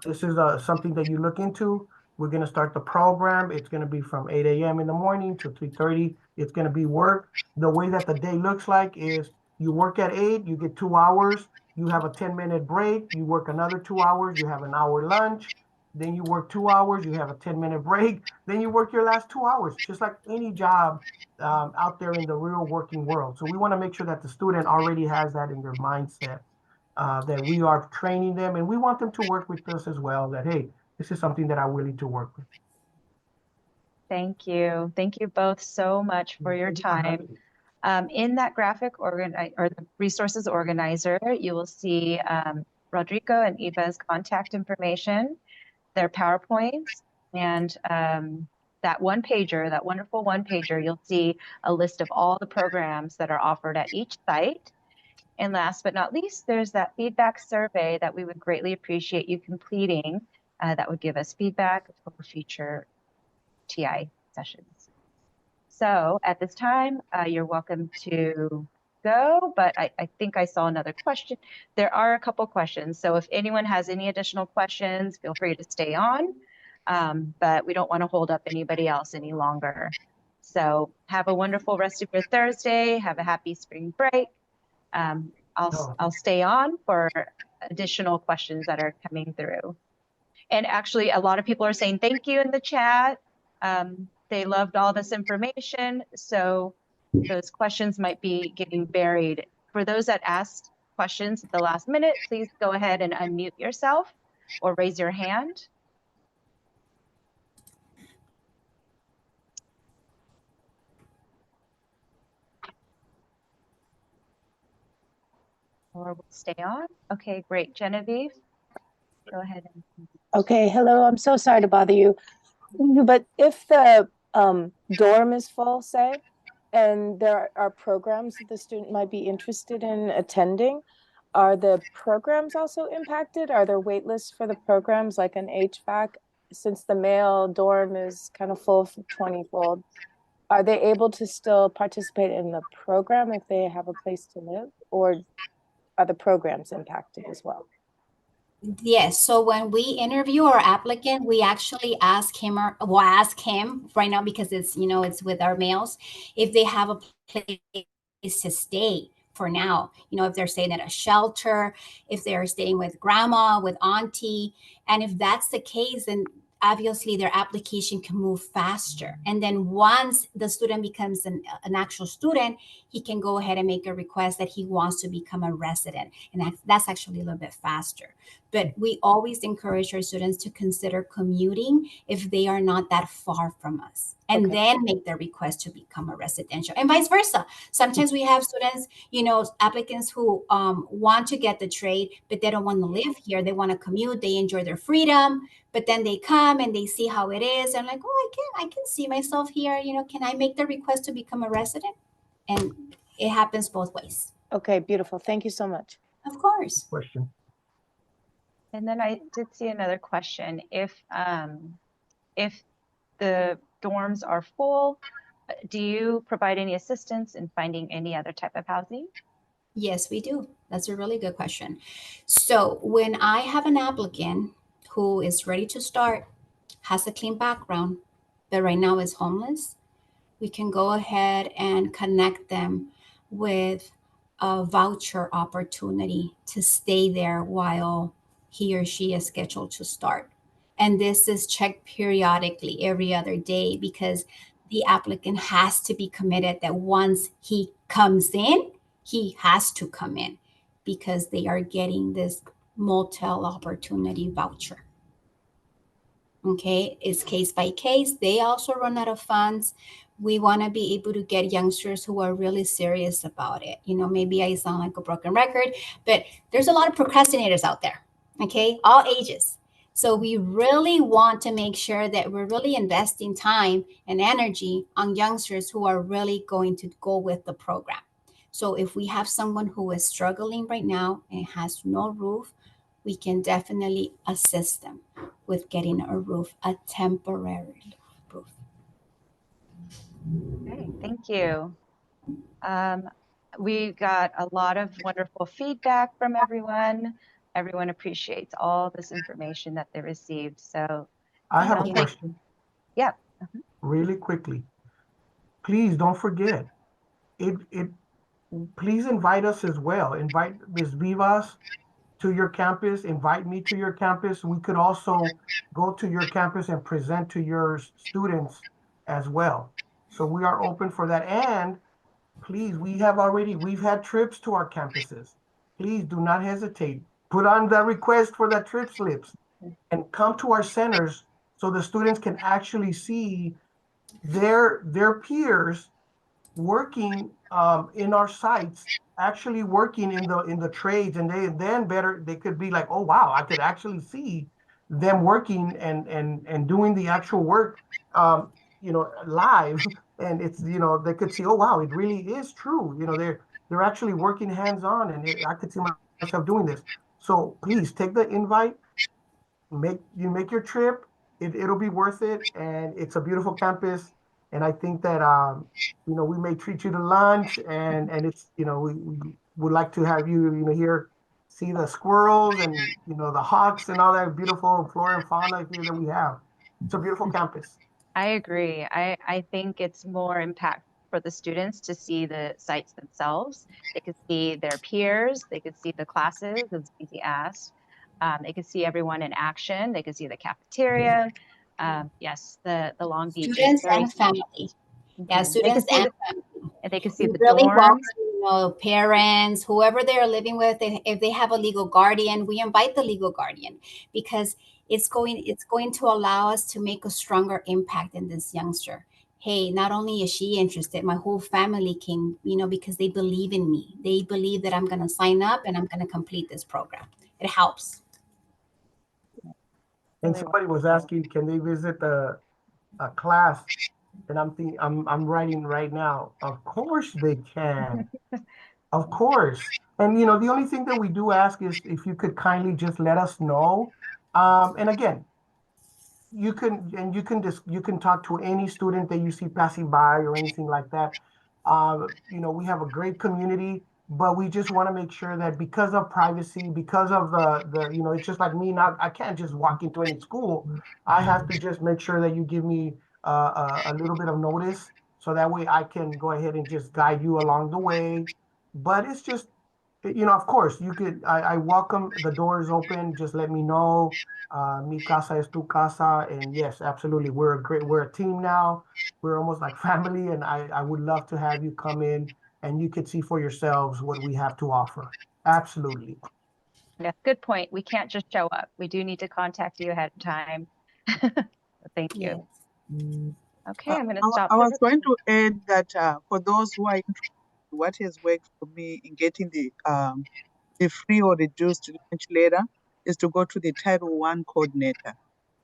E: this is something that you look into. We're going to start the program. It's going to be from 8 a.m. in the morning to 3:30. It's going to be work. The way that the day looks like is you work at 8, you get 2 hours, you have a 10-minute break, you work another 2 hours, you have an hour lunch, then you work 2 hours, you have a 10-minute break, then you work your last 2 hours, just like any job out there in the real working world. So we want to make sure that the student already has that in their mindset, that we are training them, and we want them to work with us as well, that, hey, this is something that I'm willing to work with.
A: Thank you. Thank you both so much for your time. In that graphic or the resources organizer, you will see Rodrigo and Eva's contact information, their PowerPoints, and that one pager, that wonderful one pager, you'll see a list of all the programs that are offered at each site. And last but not least, there's that feedback survey that we would greatly appreciate you completing. That would give us feedback for future TI sessions. So at this time, you're welcome to go, but I think I saw another question. There are a couple questions. So if anyone has any additional questions, feel free to stay on, but we don't want to hold up anybody else any longer. So have a wonderful rest of your Thursday. Have a happy spring break. I'll stay on for additional questions that are coming through. And actually, a lot of people are saying thank you in the chat. They loved all this information, so those questions might be getting buried. For those that asked questions at the last minute, please go ahead and unmute yourself or raise your hand. Or we'll stay on. Okay, great. Genevieve, go ahead.
F: Okay, hello. I'm so sorry to bother you. But if the dorm is full, say, and there are programs that the student might be interested in attending, are the programs also impacted? Are there wait lists for the programs like an HVAC? Since the male dorm is kind of full for 20-fold, are they able to still participate in the program if they have a place to live, or are the programs impacted as well?
D: Yes. So when we interview our applicant, we actually ask him right now, because it's, it's with our males, if they have a place to stay for now, if they're staying at a shelter, if they're staying with grandma, with auntie. And if that's the case, then obviously their application can move faster. And then once the student becomes an actual student, he can go ahead and make a request that he wants to become a resident. And that's actually a little bit faster. But we always encourage our students to consider commuting if they are not that far from us, and then make their request to become a residential, and vice versa. Sometimes we have students, applicants who want to get the trade, but they don't want to live here. They want to commute. They enjoy their freedom, but then they come and they see how it is. And like, oh, I can see myself here. Can I make the request to become a resident? And it happens both ways.
F: Okay, beautiful. Thank you so much.
D: Of course.
E: Question.
A: And then I did see another question. If the dorms are full, do you provide any assistance in finding any other type of housing?
D: Yes, we do. That's a really good question. So when I have an applicant who is ready to start, has a clean background, but right now is homeless, we can go ahead and connect them with a voucher opportunity to stay there while he or she is scheduled to start. And this is checked periodically every other day, because the applicant has to be committed that once he comes in, he has to come in, because they are getting this motel opportunity voucher. Okay, it's case by case. They also run out of funds. We want to be able to get youngsters who are really serious about it. Maybe I sound like a broken record, but there's a lot of procrastinators out there. Okay, all ages. So we really want to make sure that we're really investing time and energy on youngsters who are really going to go with the program. So if we have someone who is struggling right now and has no roof, we can definitely assist them with getting a roof, a temporary roof.
A: Okay, thank you. We got a lot of wonderful feedback from everyone. Everyone appreciates all this information that they received. So
E: I have a question.
A: Yeah.
E: Really quickly. Please don't forget. Please invite us as well. Invite Ms. Vivas to your campus, invite me to your campus. We could also go to your campus and present to your students as well. So we are open for that. And please, we've had trips to our campuses. Please do not hesitate. Put on the request for the trip slips and come to our centers so the students can actually see their peers working in our sites, actually working in the trades, and they could be like, oh wow, I could actually see them working and doing the actual work, live, and it's they could see, oh wow, it really is true. They're actually working hands on, and I could see myself doing this. So please take the invite, make your trip. It'll be worth it, and it's a beautiful campus. And I think that we may treat you to lunch, and it's we would like to have you here, see the squirrels and the hawks and all that beautiful flora and fauna here that we have. It's a beautiful campus.
A: I agree. I think it's more impact for the students to see the sites themselves. They could see their peers, they could see the classes, as Easy asked. They could see everyone in action. They could see the cafeteria. Yes, the Long Beach is
D: Students
A: very
D: and family. Yeah,
A: Mhm.
D: students
A: They
D: and
A: could see
D: family.
A: they could see
D: We
A: the
D: really welcome,
A: dorms.
D: parents, whoever they're living with. If they have a legal guardian, we invite the legal guardian because it's going to allow us to make a stronger impact in this youngster. Hey, not only is she interested, my whole family came, because they believe in me. They believe that I'm going to sign up and I'm going to complete this program. It helps.
E: And somebody was asking, can they visit a class? And I'm writing right now. Of course they can. Of course. And the only thing that we do ask is if you could kindly just let us know. And again, you can talk to any student that you see passing by or anything like that. We have a great community, but we just want to make sure that because of privacy, because of the it's just like me, I can't just walk into any school. I have to just make sure that you give me a little bit of notice, so that way I can go ahead and just guide you along the way. But it's just, of course, I welcome, the door is open, just let me know. Mi casa es tu casa, and yes, absolutely, we're a team now. We're almost like family, and I would love to have you come in and you could see for yourselves what we have to offer. Absolutely.
A: Yeah, good point. We can't just show up. We do need to contact you ahead of time. Thank you.
D: Yes.
A: Okay, I'm going to
G: I
A: stop.
G: I
A: the
G: was going to add that for those who are interested, what has worked for me in getting the free or reduced lunch letter is to go to the Title I coordinator.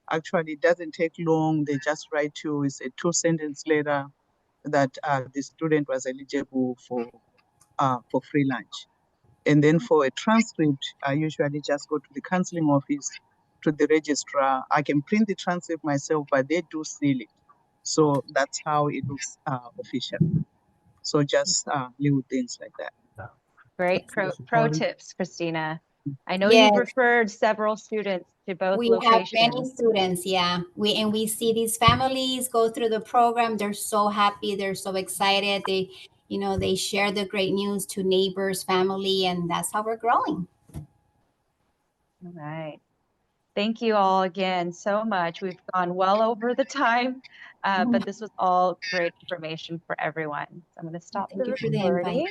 G: Actually, it doesn't take long. They just write you, it's a 2-sentence letter that the student was eligible for free lunch. And then for a transcript, I usually just go to the counseling office, to the registrar. I can print the transcript myself, but they do seal it. So that's how it looks official. So just little things like that.
A: Great pro tips, Christina. I know
D: Yes.
A: you've referred several students to both
D: We have many
A: locations.
D: students, yeah. We see these families go through the program. They're so happy. They're so excited. They share the great news to neighbors, family, and that's how we're growing.
A: All right. Thank you all again so much. We've gone well over the time, but this was all great information for everyone. So I'm going to stop
D: Thank
A: the
D: you for the invite.
A: recording.